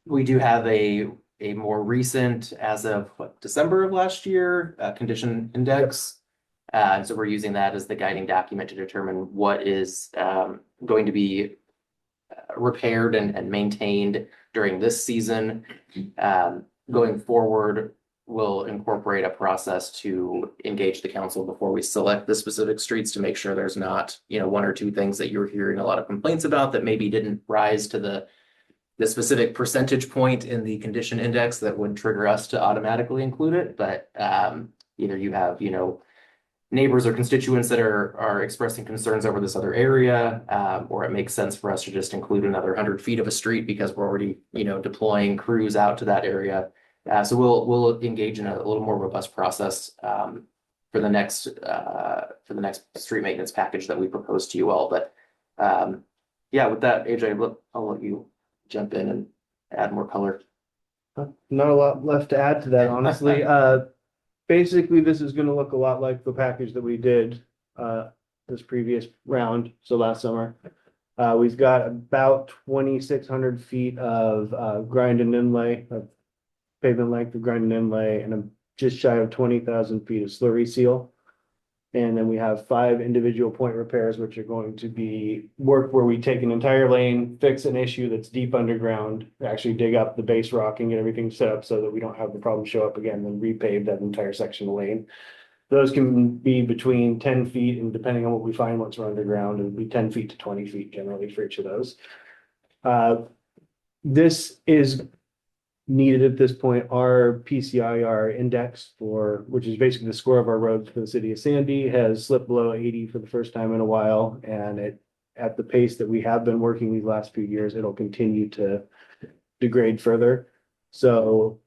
We do have a more recent, as of December of last year, condition index. And so we're using that as the guiding document to determine what is going to be repaired and maintained during this season. Going forward, we'll incorporate a process to engage the council before we select the specific streets to make sure there's not, one or two things that you're hearing a lot of complaints about that maybe didn't rise to the specific percentage point in the condition index that would trigger us to automatically include it. But either you have, neighbors or constituents that are expressing concerns over this other area, or it makes sense for us to just include another 100 feet of a street because we're already, deploying crews out to that area. So we'll engage in a little more robust process for the next street maintenance package that we propose to you all. But yeah, with that, AJ, I'll let you jump in and add more color. Not a lot left to add to that, honestly. Basically, this is gonna look a lot like the package that we did this previous round, so last summer. We've got about 2,600 feet of grind and inlay, of pavement length of grind and inlay, and just shy of 20,000 feet of slurry seal. And then we have 5 individual point repairs, which are going to be work where we take an entire lane, fix an issue that's deep underground, actually dig up the base rock and get everything set up so that we don't have the problem show up again, then repave that entire section of lane. Those can be between 10 feet, and depending on what we find once we're underground, it would be 10 feet to 20 feet generally for each of those. This is needed at this point. Our PCIR index which is basically the score of our roads for the city of Sandy, has slipped below 80 for the first time in a while. And at the pace that we have been working these last few years, it'll continue to degrade further. So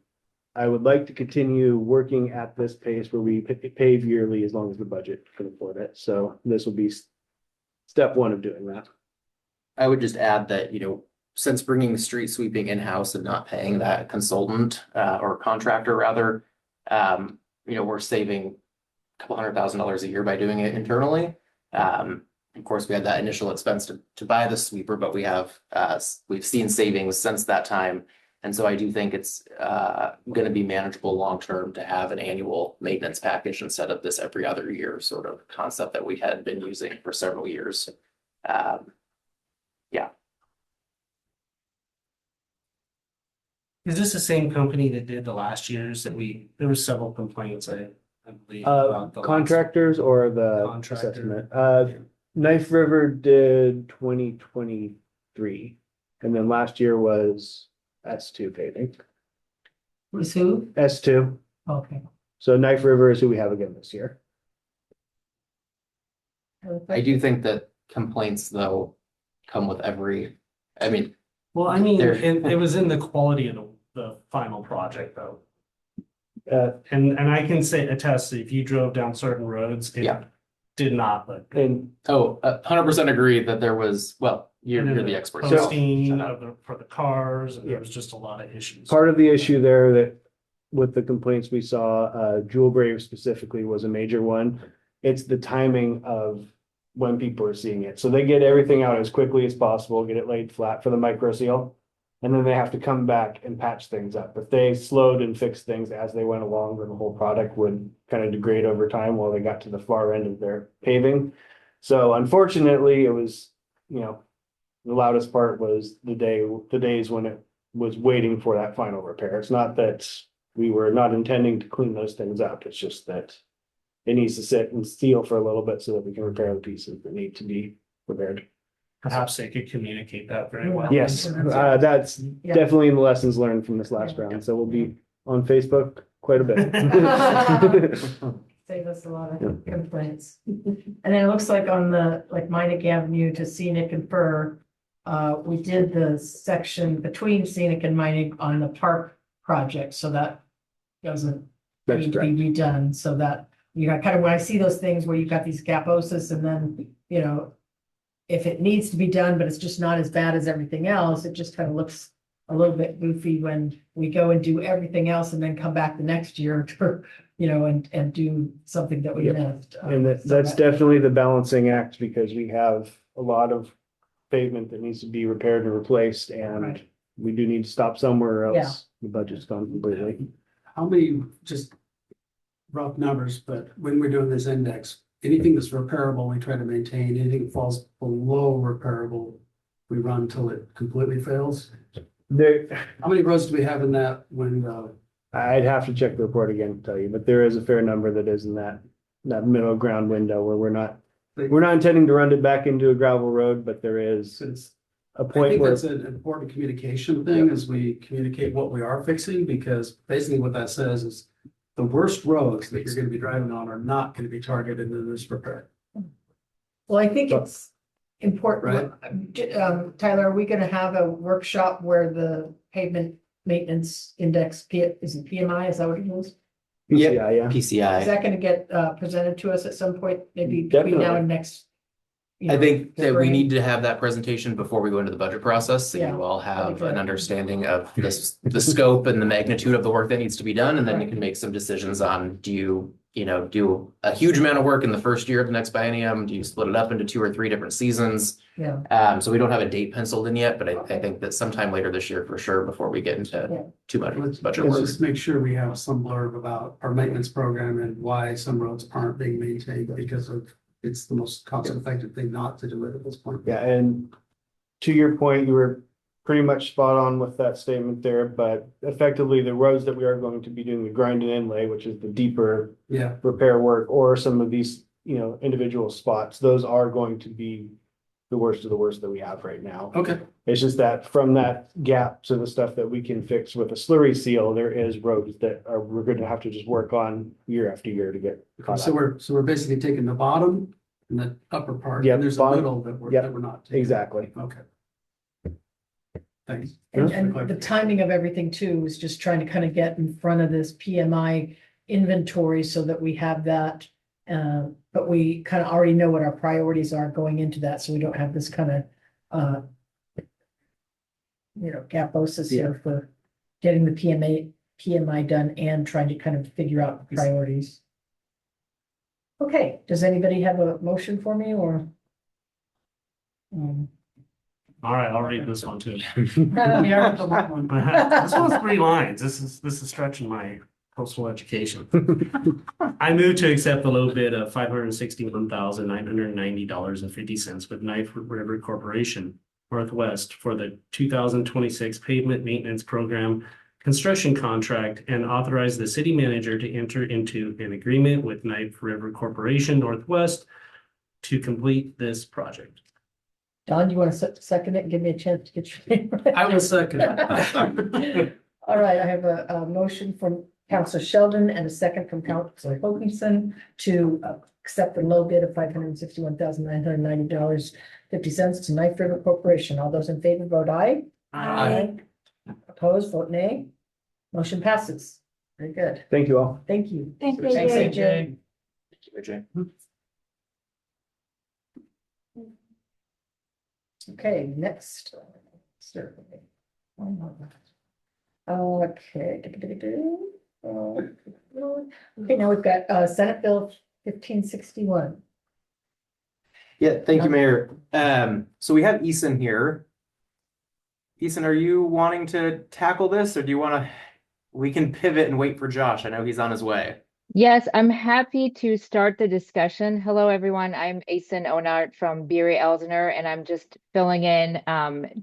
I would like to continue working at this pace where we pave yearly as long as the budget can afford it. So this will be step 1 of doing that. I would just add that, since bringing the street sweeping in-house and not paying that consultant or contractor rather, we're saving a couple $100,000 a year by doing it internally. Of course, we had that initial expense to buy the sweeper, but we've seen savings since that time. And so I do think it's gonna be manageable long-term to have an annual maintenance package instead of this every other year sort of concept that we had been using for several years. Yeah. Is this the same company that did the last years that there were several complaints, I believe. about the last- Contractors or the Contractor. assessment? Knife River did 2023, and then last year was S2 paving, Was who? S2. Okay. So Knife River is who we have again this year. I do think that complaints though come with every, I mean, Well, I mean, There- it was in the quality of the final project though. Uh, And I can say attest, if you drove down certain roads, it Yeah. did not look good. and 100% agree that there was, well, you're And then the expert. so- Posting for the cars, and Yeah. there was just a lot of issues. part of the issue there that with the complaints we saw, Jewel Brave specifically was a major one. It's the timing of when people are seeing it. So they get everything out as quickly as possible, get it laid flat for the micro seal. And then they have to come back and patch things up. If they slowed and fixed things as they went along, then the whole product would kind of degrade over time while they got to the far end of their paving. So unfortunately, it was, the loudest part was the days when it was waiting for that final repair. It's not that we were not intending to clean those things up. It's just that it needs to sit and seal for a little bit so that we can repair the pieces that need to be repaired. Perhaps they could communicate that very well. Yes, that's Yeah. definitely in the lessons learned from this last Yeah. round. So we'll be on Facebook quite a bit. Save us a lot Yeah. of complaints. And then it looks like on the, like Minnick Avenue to Scenic and Fur, we did the section between Scenic and Minnick on the park project, so that doesn't That's need to be redone, so that, kind of, when I see those things where you've got these gaposis and then, if it needs to be done, but it's just not as bad as everything else, it just kind of looks a little bit goofy when we go and do everything else and then come back the next year to, and do something that we Yep. missed. And So that's definitely the balancing act because we have a lot of pavement that needs to be repaired and replaced and Right. we do need to stop somewhere or Yeah. else the budget's gone completely. How many, just rough numbers, but when we're doing this index, anything that's repairable, we try to maintain, anything that falls below repairable, we run till it completely fails. There, How many roads do we have in that window? I'd have to check the report again to tell you, but there is a fair number that is in that middle ground window where we're not intending to run it back into a gravel road, but there is Since a I point think where that's an important communication thing as we communicate what we are fixing, because basically what that says is the worst roads that you're gonna be driving on are not gonna be targeted in this repair. Well, I think it's important, Tyler, are we gonna have a workshop where the pavement maintenance index, is it PMI, is that what it is? PCI, yeah. Is PCI. that gonna get presented to us at some point, maybe between now Definitely. and next? I think that we spring? need to have that presentation before we go into the budget process, so Yeah, you all that'd be have good. an understanding of this, the scope and the magnitude of the work that needs to be done, and then you can make some decisions on, do you do a huge amount of work in the first year of the next biennium? Do you split it up into 2 or 3 different seasons? Yeah, So we don't have a date penciled in yet, but I think that sometime later this year for sure, before we get Yeah. into too much Let's budget work. just make sure we have some blurb about our maintenance program and why some roads aren't being maintained because of, it's the most cost effective thing not to do it at this point. Yeah, and to your point, you were pretty much spot on with that statement there, but effectively the roads that we are going to be doing the grind and inlay, which is the deeper Yeah, repair work, or some of these, individual spots, those are going to be the worst of the worst that we have right now. okay. It's just that from that gap to the stuff that we can fix with a slurry seal, there is roads that we're going to have to just work on year after year to get caught So up. we're basically taking the bottom and the upper part. Yep, And there's a bottom- middle that we're yep, not. taking. Exactly. Okay. Thanks. and the timing of everything too is just trying to kind of get in front of this PMI inventory so that we have that. But we kind of already know what our priorities are going into that, so we don't have this kind of gaposis here for getting the PMI done and trying to kind of figure out priorities. Okay, does anybody have a motion for me or? All right, I'll read this one too. We are the long one. This one's 3 lines. This is stretching my coastal education. I move to accept the low bid of $561,990.50 with Knife River Corporation Northwest for the 2026 pavement maintenance program construction contract and authorize the city manager to enter into an agreement with Knife River Corporation Northwest to complete this project. Don, you want to second it and give me a chance to get your name right? I will second. All right, I have a motion from Counselor Sheldon and a second from Counselor Hoganson to accept the low bid of $561,990.50 to Knife River Corporation. All those in favor vote aye. Aye. Opposed, vote nay. Motion passes. Very good. Thank you all. Thank you. Thank you. Thanks, Jay. AJ. AJ. Okay, next. Okay. Okay, now we've got Senate Bill 1561. Yeah, thank you, Mayor. So we have Eason here. Eason, are you wanting to tackle this, or do you want to, we can pivot and wait for Josh. I know he's on his way. Yes, I'm happy to start the discussion. Hello, everyone. I'm Asen Onart from Beery Elsner, and I'm just filling in.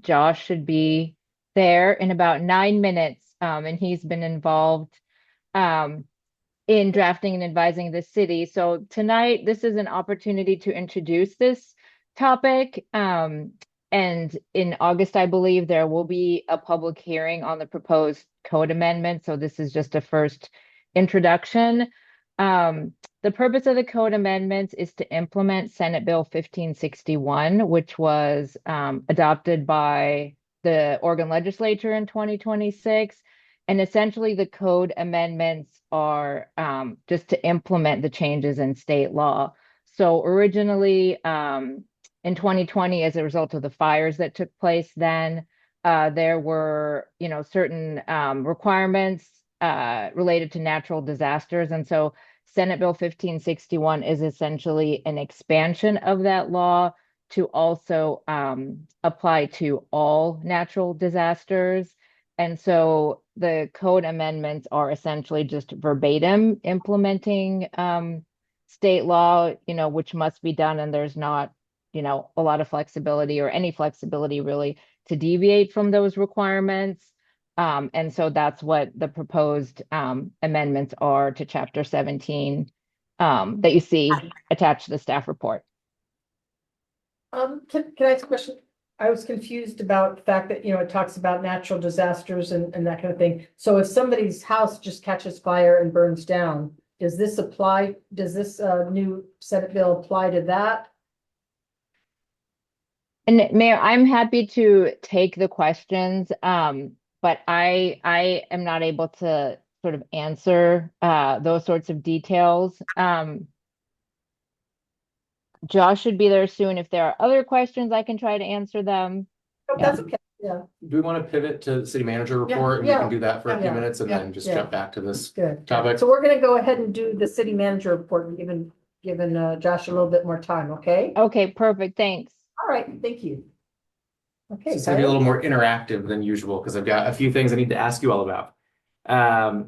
Josh should be there in about 9 minutes, and he's been involved in drafting and advising the city. So tonight, this is an opportunity to introduce this topic. And in August, I believe there will be a public hearing on the proposed code amendment. So this is just a first introduction. The purpose of the code amendments is to implement Senate Bill 1561, which was adopted by the Oregon legislature in 2026. And essentially the code amendments are just to implement the changes in state law. So originally in 2020, as a result of the fires that took place then, there were, certain requirements related to natural disasters. And so Senate Bill 1561 is essentially an expansion of that law to also apply to all natural disasters. And so the code amendments are essentially just verbatim implementing state law, which must be done. And there's not, a lot of flexibility or any flexibility really to deviate from those requirements. And so that's what the proposed amendments are to Chapter 17 that you see attached to the staff report. Can I ask a question? I was confused about the fact that, it talks about natural disasters and that kind of thing. So if somebody's house just catches fire and burns down, does this new Senate bill apply to that? And Mayor, I'm happy to take the questions, but I am not able to sort of answer those sorts of details. Josh should be there soon. If there are other questions, I can try to answer them. Oh, that's okay, yeah, Do we want to pivot to the city manager report? And we yeah, can do that for a few yeah, minutes and then just yeah. jump back to this good. topic. So we're gonna go ahead and do the city manager report and giving Josh a little bit more time, okay? Okay, perfect. Thanks. All right, thank you. Okay. It's gonna be a little more interactive than usual because I've got a few things I need to ask you all about.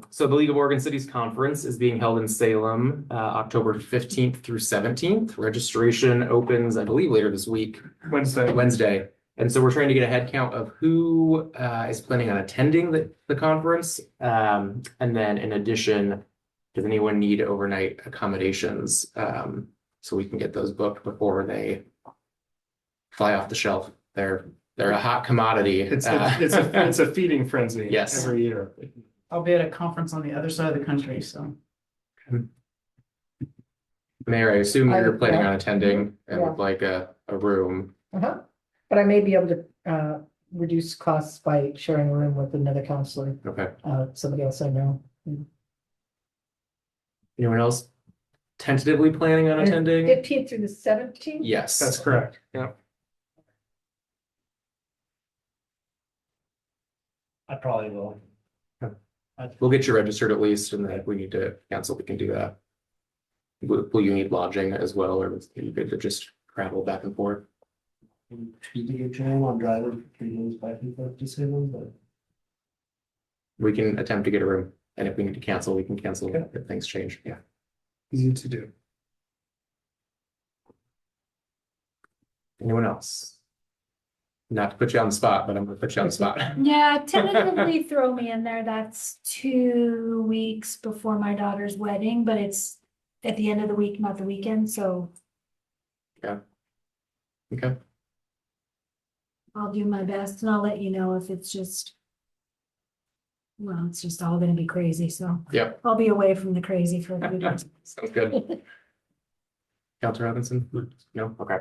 So the League of Oregon Cities Conference is being held in Salem, October 15th through 17th. Registration opens, I believe, later this week, Wednesday. And so we're trying to get a head count of who is planning on attending the conference. And then in addition, does anyone need overnight accommodations? So we can get those booked before they fly off the shelf. They're a hot commodity. It's a feeding frenzy. Yes. Every year. I'll be at a conference on the other side of the country, so. Mayor, I assume you're planning yeah. on attending and Yeah. would like a room. Uh-huh. But I may be able to reduce costs by sharing a room with another counselor, Okay. somebody else I know. Anyone else tentatively planning on attending? 15th through the 17th? Yes. That's correct. Yeah. I probably will. We'll get you registered at least, and then if we need to cancel, we can do that. Will you need lodging as well, or are you good to just travel back and forth? be a jam on driver for 3 days back and forth to Salem, but. We can attempt to get a room, and if we need to cancel, we can cancel if things change, yeah. Easy to do. Anyone else? Not to put you on the spot, but I'm gonna put you on the spot. Yeah, tentatively throw me in there. That's 2 weeks before my daughter's wedding, but it's at the end of the week, not the weekend, so Okay, I'll do my best and I'll let you know if it's just. Well, it's just all gonna be crazy, so. Yep. I'll be away from the crazy for a few days. sounds good. Counselor Robinson? No, okay.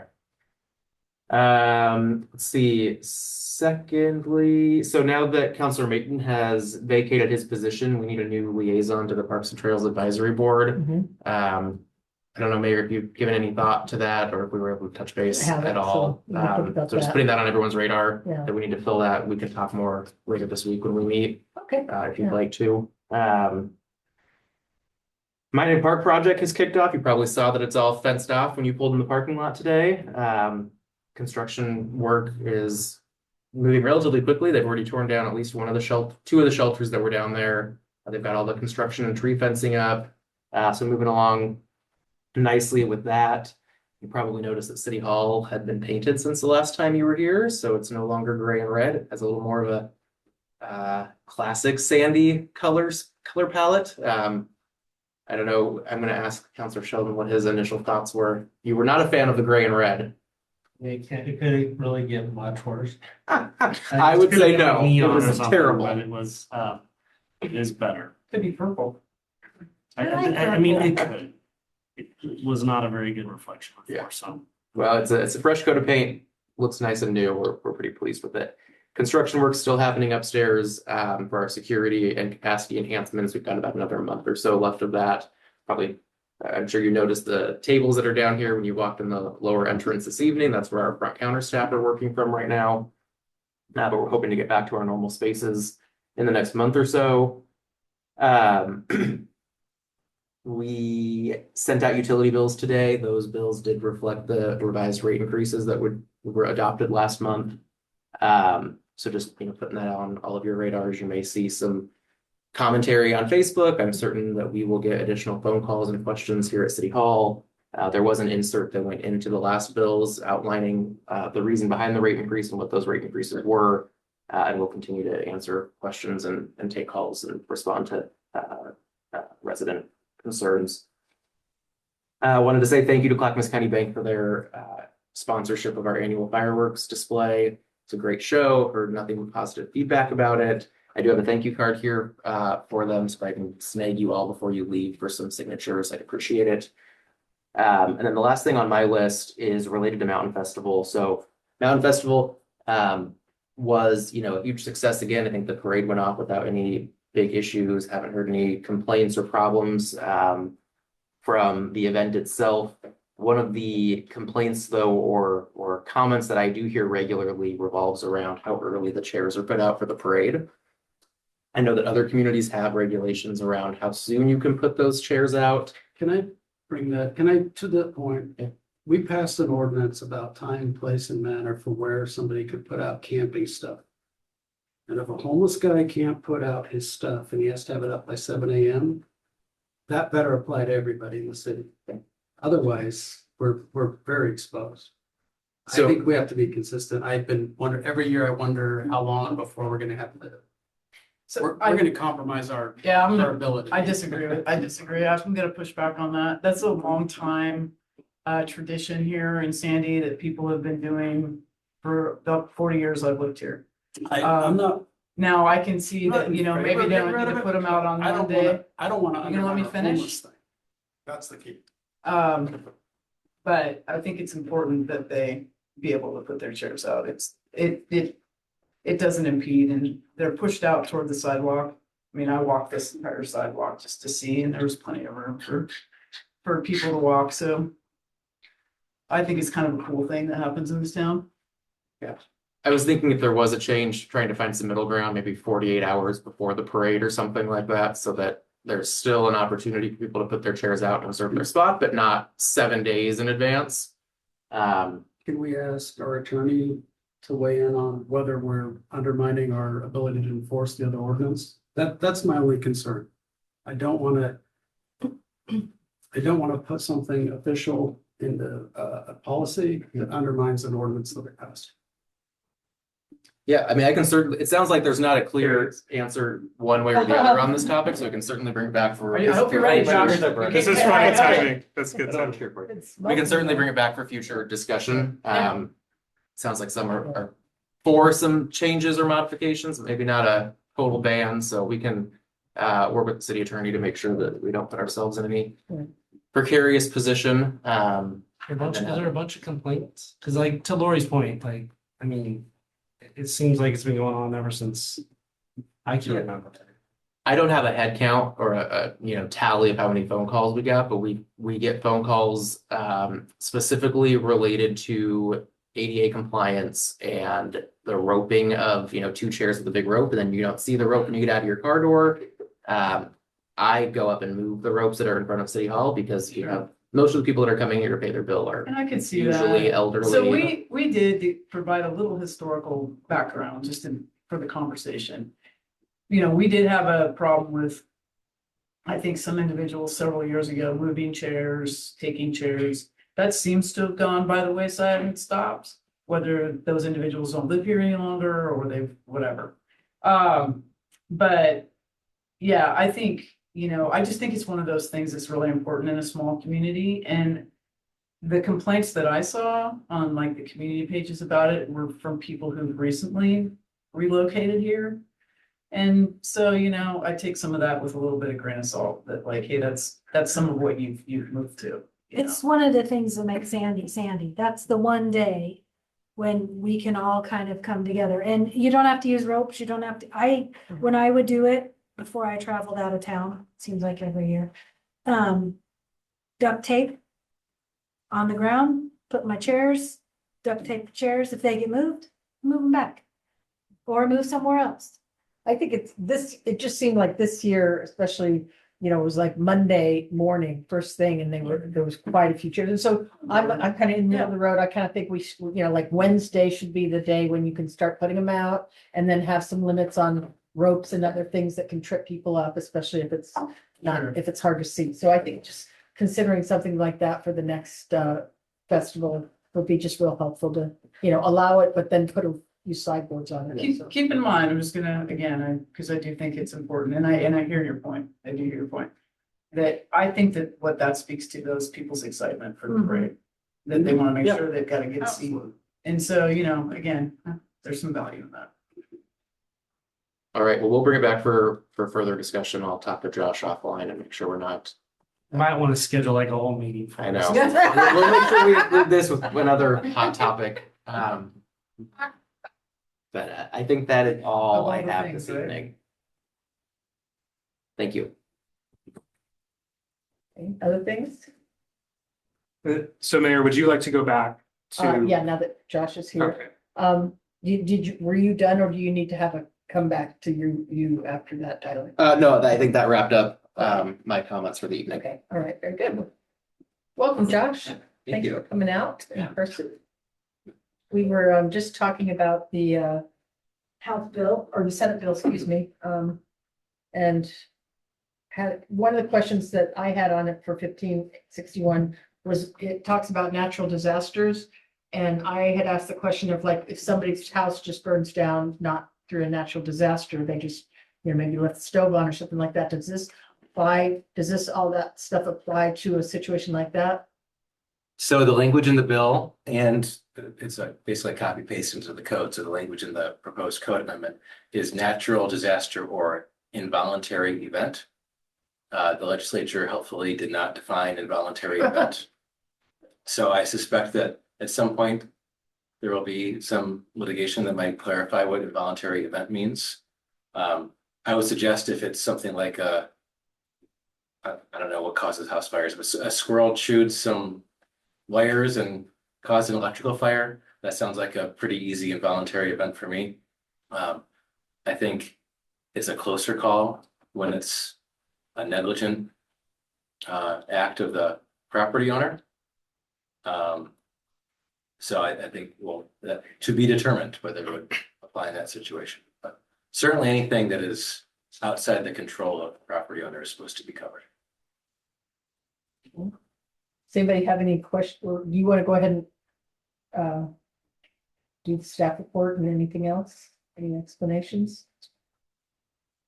Let's see, secondly, so now that Counselor Mayton has vacated his position, we need a new liaison to the Parks and Trails Advisory Board. I don't know, Mayor, if you've given any thought to that, or if we were able to touch base I haven't, at all. so we can think about So just that. putting that on everyone's radar, Yeah. that we need to fill that, we can talk more later this week when we meet, Okay. if you'd Yeah. like to. Mining Park project has kicked off. You probably saw that it's all fenced off when you pulled in the parking lot today. Construction work is moving relatively quickly. They've already torn down at least one of the two of the shelters that were down there. They've got all the construction and tree fencing up. So moving along nicely with that. You probably noticed that City Hall had been painted since the last time you were here, so it's no longer gray and red. It has a little more of a classic sandy color palette. I don't know. I'm going to ask Councilor Sheldon what his initial thoughts were. You were not a fan of the gray and red. It couldn't really get much worse. I would say no. It Neon or was something, terrible. but it is better. Could be purple. I mean, it could. It was not a very good reflection Yeah. before, so. Well, it's a fresh coat of paint. Looks nice and new. We're pretty pleased with it. Construction work's still happening upstairs for our security and capacity enhancements. We've got about another month or so left of that. Probably, I'm sure you noticed the tables that are down here when you walked in the lower entrance this evening. That's where our front counter staff are working from right now. But we're hoping to get back to our normal spaces in the next month or so. We sent out utility bills today. Those bills did reflect the revised rate increases that were adopted last month. So just, putting that on all of your radars. You may see some commentary on Facebook. I'm certain that we will get additional phone calls and questions here at City Hall. There was an insert that went into the last bills outlining the reason behind the rate increase and what those rate increases were. And we'll continue to answer questions and take calls and respond to resident concerns. I wanted to say thank you to Clackamas County Bank for their sponsorship of our annual fireworks display. It's a great show. Heard nothing but positive feedback about it. I do have a thank you card here for them, so I can snag you all before you leave for some signatures. I'd appreciate it. And then the last thing on my list is related to Mountain Festival. So Mountain Festival was, a huge success again. I think the parade went off without any big issues. Haven't heard any complaints or problems from the event itself. One of the complaints, though, or comments that I do hear regularly revolves around how early the chairs are put out for the parade. I know that other communities have regulations around how soon you can put those chairs out. Can I to that point? Yeah. We passed an ordinance about time, place, and manner for where somebody could put out camping stuff. And if a homeless guy can't put out his stuff and he has to have it up by 7 a.m., that better apply to everybody in the city. Otherwise, we're very exposed. I So- think we have to be consistent. Every year I wonder how long before we're gonna have to. So We're I, gonna compromise our yeah, ability. I disagree. I'm gonna push back on that. That's a long time tradition here in Sandy that people have been doing for about 40 years I've lived here. I'm not. Now I can see that, maybe they don't need to put them out on Monday. I don't wanna. You gonna let me undermine our finish? homeless thing. That's the key. But I think it's important that they be able to put their chairs out. It doesn't impede and they're pushed out toward the sidewalk. I mean, I walked this entire sidewalk just to see, and there was plenty of room for people to walk, so. I think it's kind of a cool thing that happens in this town. I was thinking if there was a change, trying to find some middle ground, maybe 48 hours before the parade or something like that, so that there's still an opportunity for people to put their chairs out and reserve their spot, but not 7 days in advance. can we ask our attorney to weigh in on whether we're undermining our ability to enforce the other ordinance? That's my only concern. I don't want to put something official into a policy that undermines an ordinance that we passed. Yeah, I mean, I can certainly, it sounds like there's not a clear answer one way or the other on this topic, so we can certainly bring it back for. I hope you're ready, Josh. This is fine timing. That's good timing. We can certainly bring it back for future discussion. Sounds like some are for some changes or modifications, maybe not a total ban, so we can work with the city attorney to make sure that we don't put ourselves in any precarious position. Is there a bunch of complaints? Cause like to Lori's point, like, I mean, it seems like it's been going on ever since I can remember. I don't have a head count or a tally of how many phone calls we got, but we get phone calls specifically related to ADA compliance and the roping of 2 chairs with a big rope, and then you don't see the rope when you get out of your car door. I go up and move the ropes that are in front of City Hall because most of the people that are coming here to pay their bill are And I can see usually that. elderly. So we did provide a little historical background just for the conversation. We did have a problem with, I think, some individuals several years ago moving chairs, taking chairs. That seems to have gone by the wayside and stopped, whether those individuals don't live here any longer or they've whatever. But yeah, I think, I just think it's one of those things that's really important in a small community. And the complaints that I saw on like the community pages about it were from people who've recently relocated here. And so, I take some of that with a little bit of grain of salt that like, hey, that's some of what you've moved to. It's one of the things that makes Sandy. That's the one day when we can all kind of come together, and you don't have to use ropes. You don't have to, when I would do it before I traveled out of town, seems like every year, duct tape on the ground, put my chairs, duct tape the chairs. If they get moved, move them back or move somewhere else. I think it just seemed like this year, especially, it was like Monday morning, first thing, and there was quite a few chairs. And so I'm kind of in the middle of the road. I kind of think we should, like Wednesday should be the day when you can start putting them out and then have some limits on ropes and other things that can trip people up, especially if it's if it's hard to see. So I think just considering something like that for the next festival would be just real helpful to, allow it, but then put a few sideboards on it. Keep in mind, I'm just gonna, again, because I do think it's important, and I hear your point. I do hear your point. That I think that what that speaks to those people's excitement for the parade, that they want to make sure they've got a good seat. And so, again, there's some value in that. All right, well, we'll bring it back for further discussion. I'll talk to Josh offline and make sure we're not. Might want to schedule like a whole meeting. I know. We'll make sure we include this with another hot topic. But I think that is all I have this evening. Thank you. Other things? So Mayor, would you like to go back to? Yeah, now that Josh is here. Okay. Were you done, or do you need to have a come back to you after that, Tyler? No, I think that wrapped up my comments for the evening. Okay, all right, very good. Welcome, Josh. Thank you for coming out in person. We were just talking about the House bill, or the Senate bill, excuse me, and had one of the questions that I had on it for 1561 was, it talks about natural disasters. And I had asked the question of like, if somebody's house just burns down, not through a natural disaster, they just, maybe left the stove on or something like that. Does this all that stuff apply to a situation like that? So the language in the bill, and it's basically a copy paste into the code. So the language in the proposed code amendment is natural disaster or involuntary event. The legislature helpfully did not define involuntary event. So I suspect that at some point there will be some litigation that might clarify what involuntary event means. I would suggest if it's something like I don't know what causes house fires, but a squirrel chewed some wires and caused an electrical fire. That sounds like a pretty easy involuntary event for me. I think it's a closer call when it's a negligent act of the property owner. So I think, well, that to be determined whether it would apply in that situation. But certainly anything that is outside the control of the property owner is supposed to be covered. Does anybody have any question, or do you want to go ahead and do the staff report and anything else? Any explanations?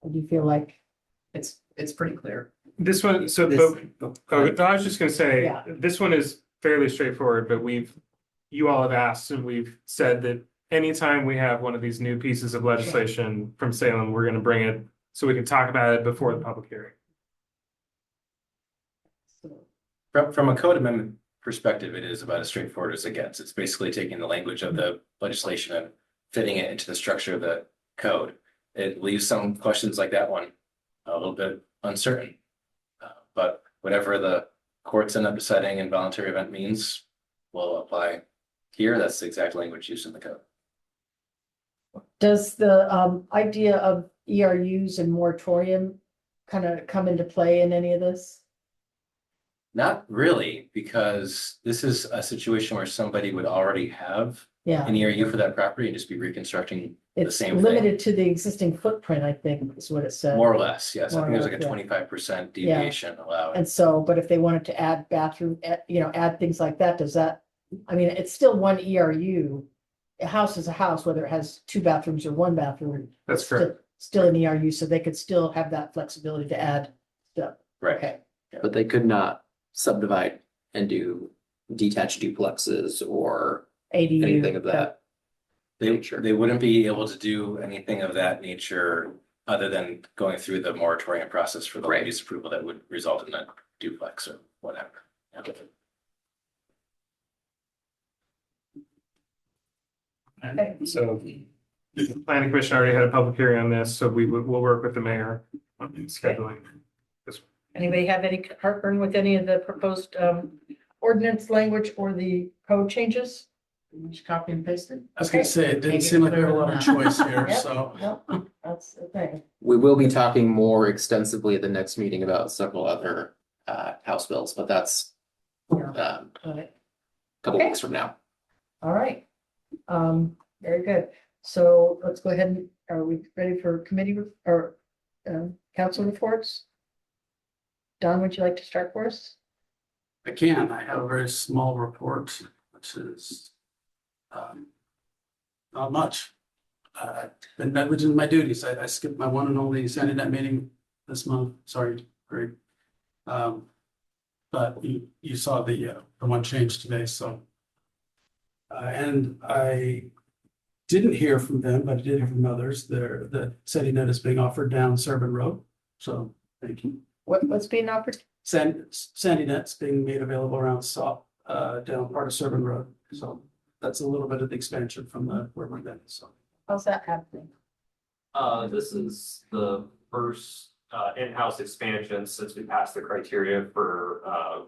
Or do you feel like, It's pretty clear. This one, so, no, I was just gonna say, Yeah. this one is fairly straightforward, but you all have asked and we've said that anytime we have one of these new pieces of legislation from Salem, we're gonna bring it so we can talk about it before the public hearing. From a code amendment perspective, it is about as straightforward as it gets. It's basically taking the language of the legislation and fitting it into the structure of the code. It leaves some questions like that one a little bit uncertain. But whatever the courts end up deciding involuntary event means will apply here. That's the exact language used in the code. does the idea of ERUs and moratorium kind of come into play in any of this? Not really, because this is a situation where somebody would already have Yeah, an ERU for that property and just be reconstructing it's same thing. limited to the existing footprint, I think, is what it said. more or less. Yes, I think it was like a More or 25% deviation allowed. And so, but if they wanted to add bathroom, add things like that, does that, I mean, it's still one ERU. A house is a house, whether it has two bathrooms or one bathroom. That's it's still- correct. Still an ERU, so they could still have that flexibility to add stuff. Right. Okay, But they could not subdivide and do detached duplexes or ADU. anything of that. They wouldn't be able to do anything of that nature other than going through the moratorium process for the land use approval that would result in a duplex or whatever. Yeah. Okay. So the planning commission already had a public hearing on this, so we'll work with the mayor on scheduling. Anybody have any heartburn with any of the proposed ordinance language or the code changes? Just copy and paste it? I was gonna say, it didn't Maybe seem like we put had a it lot on of that. choice here, Yep. so. No, that's the thing. We will be talking more extensively at the next meeting about several other House bills, but that's Yeah. a All right. couple Okay. weeks from now. All right. Very good. So let's go ahead and, are we ready for committee or council reports? Don, would you like to start for us? I can, I have a very small report, which is not much. Been negligent in my duties. I skipped my one and only Sandy Net meeting this month. Sorry, Greg. But you saw the one change today, so. And I didn't hear from them, but I did hear from others there that Sandy Net is being offered down Serban Road. So thank you. What's being offered? Sandy Net's being made available around down part of Serban Road. So that's a little bit of the expansion from where we're been, so. How's that happening? This is the first in-house expansion since we passed the criteria for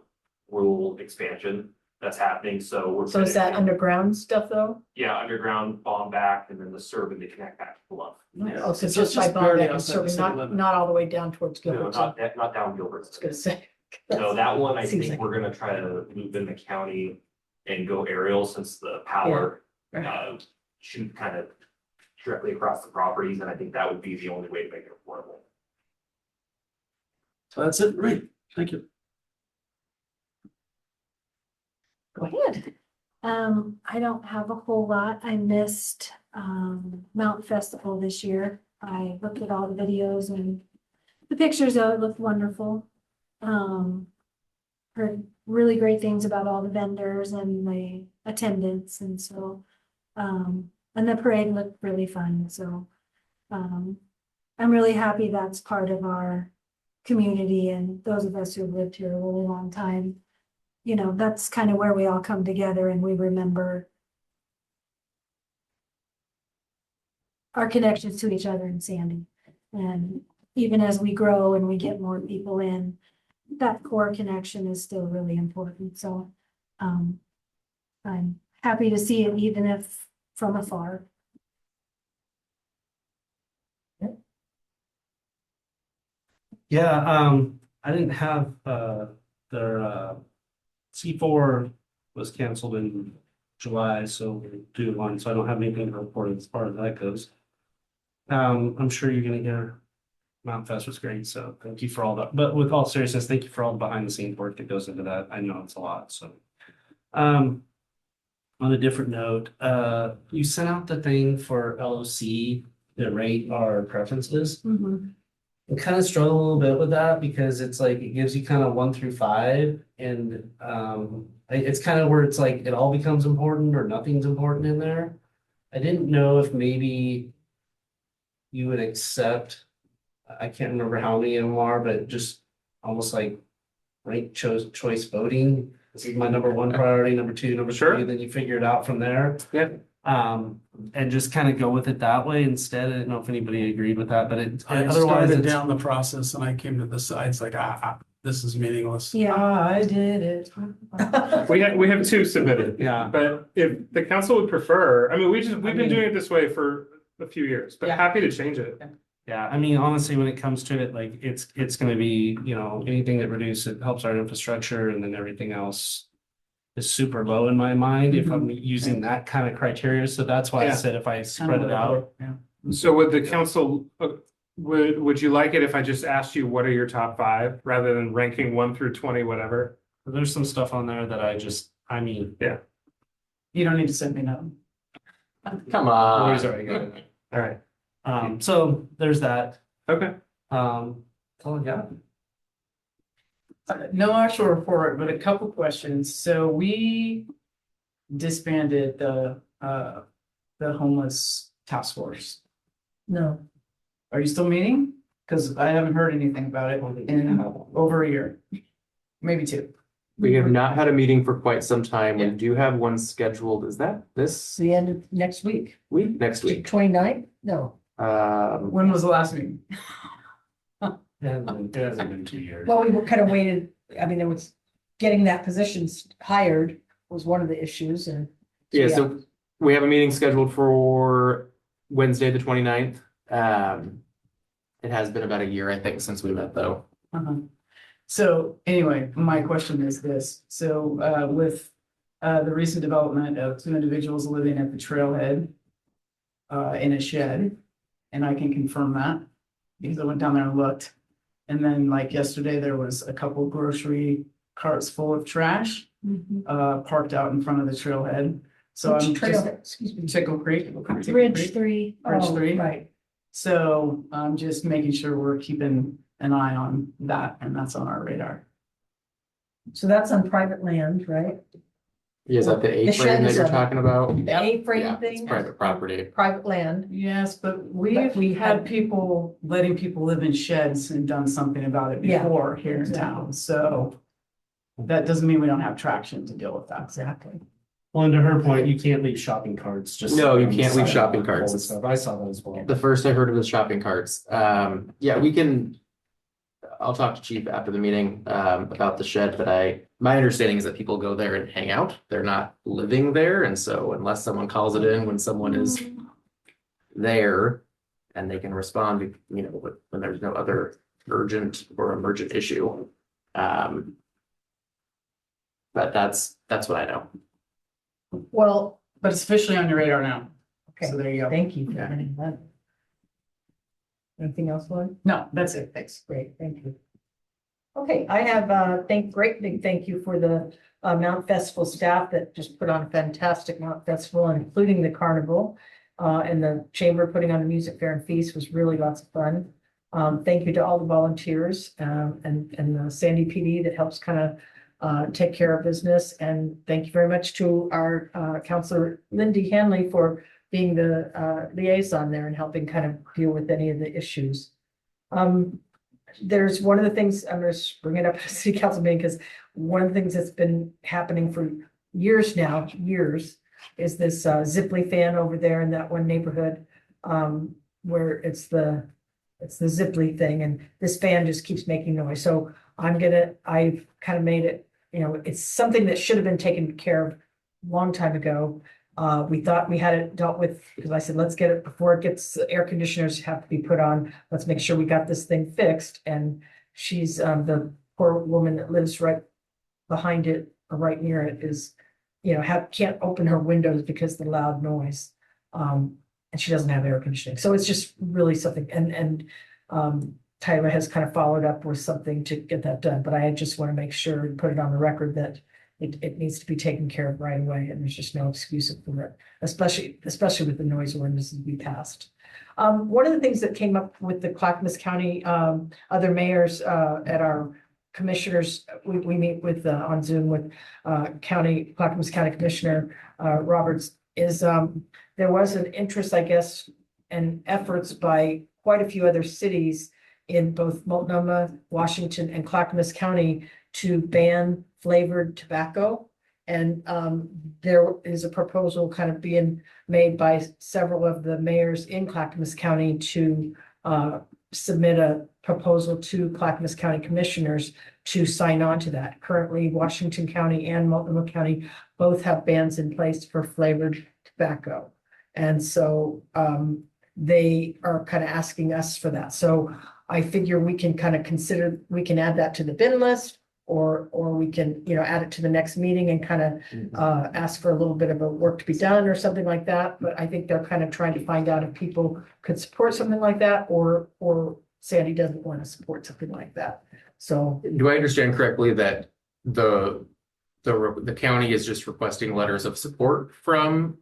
rural expansion that's happening, so we're. So is that underground stuff though? Yeah, underground, bomb back, and then the Serban to connect back to Bluff. Oh, so It's just by just barely Bombeck and outside the Serving, city not, limit. not all the way down towards No, Gilbert. not down Gilbert. I was gonna say. No, that one, I Seems think like- we're gonna try to move in the county and go aerial since the power Right. shoot kind of directly across the properties, and I think that would be the only way to make it affordable. So that's it, right? Thank you. Go ahead. I don't have a whole lot. I missed Mountain Festival this year. I looked at all the videos and the pictures, though, it looked wonderful. Heard really great things about all the vendors and the attendance, and so and the parade looked really fun, so I'm really happy that's part of our community, and those of us who have lived here a really long time, you know, that's kind of where we all come together and we remember our connections to each other in Sandy. And even as we grow and we get more people in, that core connection is still really important. So I'm happy to see it, even if from afar. Yeah, I didn't have their C4 was canceled in July, so we'll do one, so I don't have anything to report as far as that goes. I'm sure you're gonna hear Mount Fest was great, so thank you for all that, but with all seriousness, thank you for all the behind the scenes work that goes into that. I know it's a lot, so. On a different note, you sent out the thing for LOC to rate our preferences. I kind of struggle a little bit with that because it's like, it gives you kind of 1 through 5 and it's kind of where it's like, it all becomes important or nothing's important in there. I didn't know if maybe you would accept, I can't remember how many of them are, but just almost like rank choice voting. This is my number 1 priority, number 2, number 3, then you figure it out from there. Yep. And just kind of go with it that way instead. I don't know if anybody agreed with that, but I otherwise started it's, down the process and I came to the sides like, this is meaningless. Yeah, I did it. We have 2 submitted. yeah. But if the council would prefer, I mean, we've been doing it this way for a few years, but Yeah. happy to change it. Yeah, I mean, honestly, when it comes to it, like it's gonna be, you know, anything that reduces, helps our infrastructure and then everything else is super low in my mind if I'm using that kind of criteria. So that's why I Yeah. said if I spread it out. So would the council, would you like it if I just asked you, what are your top 5 rather than ranking 1 through 20, whatever? There's some stuff on there that I mean. You don't need to send me nothing. Come on. Always already got it. All right. So there's that. Okay. That's all I got. No actual report, but a couple questions. So we disbanded the homeless task force. No, Are you still meeting? Because I haven't heard anything about it in over a year, maybe 2. We have not had a meeting for quite some time. We do have one scheduled. Is that it's this the end of next week, week? Next week? 29th? No. When was the last meeting? It hasn't been 2 years. Well, we kind of waited, I mean, there was getting that position hired was one of the issues and. Yeah, so we have a meeting scheduled for Wednesday, the 29th. It has been about a year, I think, since we met though. So anyway, my question is this, so with the recent development of 2 individuals living at the trailhead in a shed, and I can confirm that because I went down there and looked. And then like yesterday, there was a couple grocery carts full of trash parked out in front of the trailhead. So Which I'm trail, just excuse me. Tickle Creek. Bridge 3. Bridge Oh, 3. Right. So I'm just making sure we're keeping an eye on that and that's on our radar. So that's on private land, right? Is that the The A-frame shed that is you're on- talking about? The A-frame Yeah, it's thing, private property. private land. Yes, but But we've we had had- people letting people live in sheds and done something about it Yeah, before here in exactly. town, so. That doesn't mean we don't have traction to deal with that. Exactly. Well, and to her point, you can't leave shopping carts just. No, you on the can't leave sidewalk shopping and carts. all this stuff. I saw that as well. The first I heard of was shopping carts. Yeah, I'll talk to Chief after the meeting, about the shed, but my understanding is that people go there and hang out. They're not living there, and so unless someone calls it in when someone is there and they can respond, you know, when there's no other urgent or emergent issue. But that's what I know. Well, But it's officially on your radar now, okay, so there you go. thank you for adding that. Anything else, Lauren? No, that's it, thanks. Great, thank you. Okay, I have great big thank you for the Mount Festival staff that just put on a fantastic Mount Festival, including the carnival. And the chamber putting on the music fair and feast was really lots of fun. Thank you to all the volunteers and the Sandy PD that helps kind of take care of business. And thank you very much to our Counselor Lindy Hanley for being the liaison there and helping kind of deal with any of the issues. There's one of the things, I'm going to bring it up at the city council meeting, because one of the things that's been happening for years now, is this Zipley fan over there in that one neighborhood, where it's the Zipley thing, and this fan just keeps making noise. So I've kind of made it, you know, it's something that should have been taken care of a long time ago. We thought we had it dealt with, because I said, let's get it before it gets, air conditioners have to be put on. Let's make sure we got this thing fixed. And she's, the poor woman that lives right behind it, or right near it, is can't open her windows because of the loud noise. And she doesn't have air conditioning. So it's just really something, and Tyra has kind of followed up with something to get that done, but I just want to make sure and put it on the record that it needs to be taken care of right away, and there's just no excuse for it, especially with the noise ordinances we passed. One of the things that came up with the Clackamas County, other mayors, at our commissioners, we meet with, on Zoom with, Clackamas County Commissioner, Roberts, is, there was an interest, I guess, and efforts by quite a few other cities in both Multnomah, Washington, and Clackamas County to ban flavored tobacco. And there is a proposal kind of being made by several of the mayors in Clackamas County to submit a proposal to Clackamas County commissioners to sign on to that. Currently, Washington County and Multnomah County both have bans in place for flavored tobacco. And so they are kind of asking us for that. So I figure we can kind of consider, we can add that to the bin list, or we can, add it to the next meeting and kind of ask for a little bit of a work to be done or something like that. But I think they're kind of trying to find out if people could support something like that, or Sandy doesn't want to support something like that. So Do I understand correctly that the county is just requesting letters of support from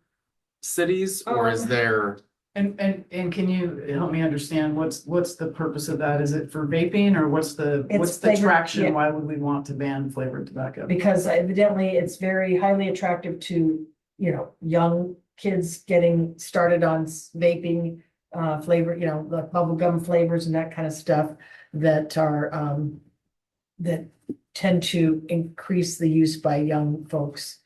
cities, or is there? And can you help me understand what's the purpose of that? Is it for vaping, or what's the flavored, traction? yeah. Why would we want to ban flavored tobacco? because evidently it's very highly attractive to, young kids getting started on vaping, flavor, the bubble gum flavors and that kind of stuff that are, that tend to increase the use by young folks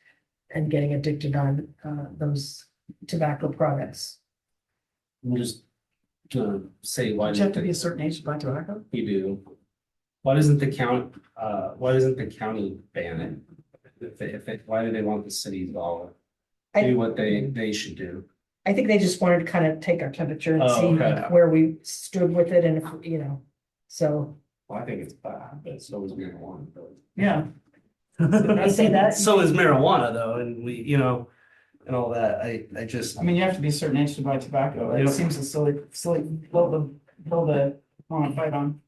and getting addicted on, those tobacco products. Just to say why. Do you have to be a certain age to buy tobacco? You do. Why doesn't the county ban it? Why do they want the city to all do what they should do? I think they just wanted to kind of take our temperature and Oh, see okay. where we stood with it, and if, so. Well, I think it's bad, but so is marijuana. Yeah. I say that. So is marijuana though, and we, and all that. I just. I mean, you have to be a certain age to buy tobacco. It Yeah. seems a silly hill to want to fight on.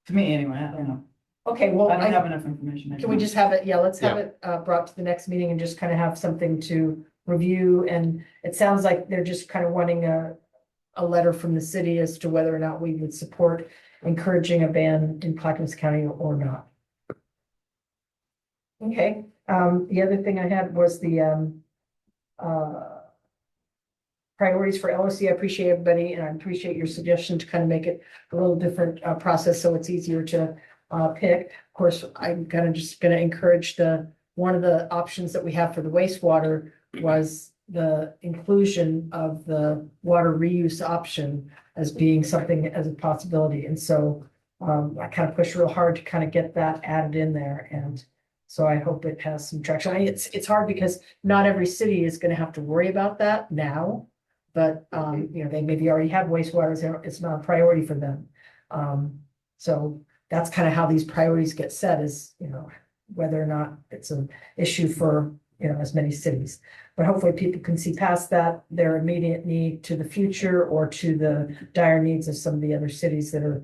To me, anyway, I don't know. Okay, well, I don't have enough information. can we just have it, let's have it brought to the next meeting and just kind of have something to review, and it sounds like they're just kind of wanting a letter from the city as to whether or not we would support encouraging a ban in Clackamas County or not. Okay, the other thing I had was the priorities for LOC. I appreciate everybody, and I appreciate your suggestion to kind of make it a little different process so it's easier to pick. Of course, I'm kind of just going to encourage one of the options that we have for the wastewater was the inclusion of the water reuse option as being something as a possibility. And so I kind of pushed real hard to kind of get that added in there. And so I hope it has some traction. It's hard because not every city is going to have to worry about that now, but they maybe already have wastewater. So it's not a priority for them. So that's kind of how these priorities get set, is, whether or not it's an issue for, as many cities. But hopefully people can see past that, their immediate need to the future, or to the dire needs of some of the other cities that are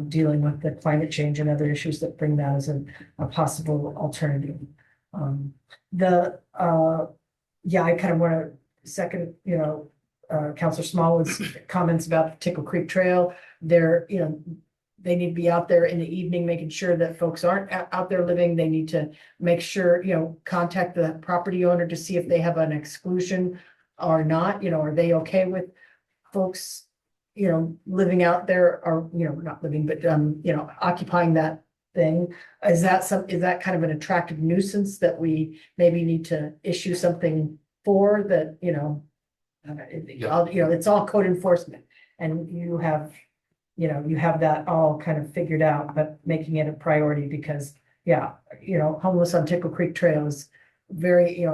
dealing with the climate change and other issues that bring that as a possible alternative. I kind of want to second, Counselor Smallwood's comments about the Tickle Creek Trail. They need to be out there in the evening, making sure that folks aren't out there living. They need to make sure, contact the property owner to see if they have an exclusion or not. Are they okay with folks, living out there, or, not living, but, occupying that thing? Is that kind of an attractive nuisance that we maybe need to issue something for that, it's all code enforcement, and you have that all kind of figured out, but making it a priority because, homeless on Tickle Creek Trail is very,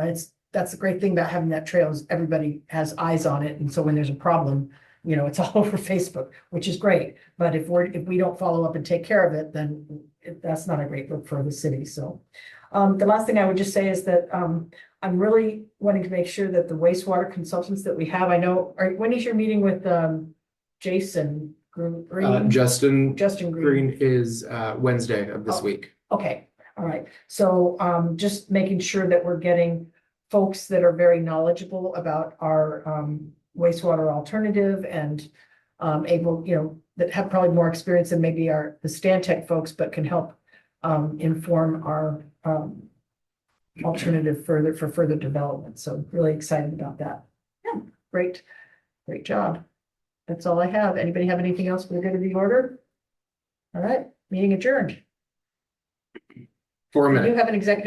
that's the great thing about having that trail, is everybody has eyes on it. And so when there's a problem, it's all over Facebook, which is great. But if we don't follow up and take care of it, then that's not a great look for the city. So The last thing I would just say is that, I'm really wanting to make sure that the wastewater consultants that we have, I know, when is your meeting with, Jason Green? Justin Justin Green. is Wednesday of this Oh. week. Okay, all right. So just making sure that we're getting folks that are very knowledgeable about our wastewater alternative and able, that have probably more experience than maybe the Stantec folks, but can help inform our alternative for further development. So really excited about that. Yeah, great job. That's all I have. Anybody have anything else for the good of the order? All right, meeting adjourned. 4 We minutes. do have an executive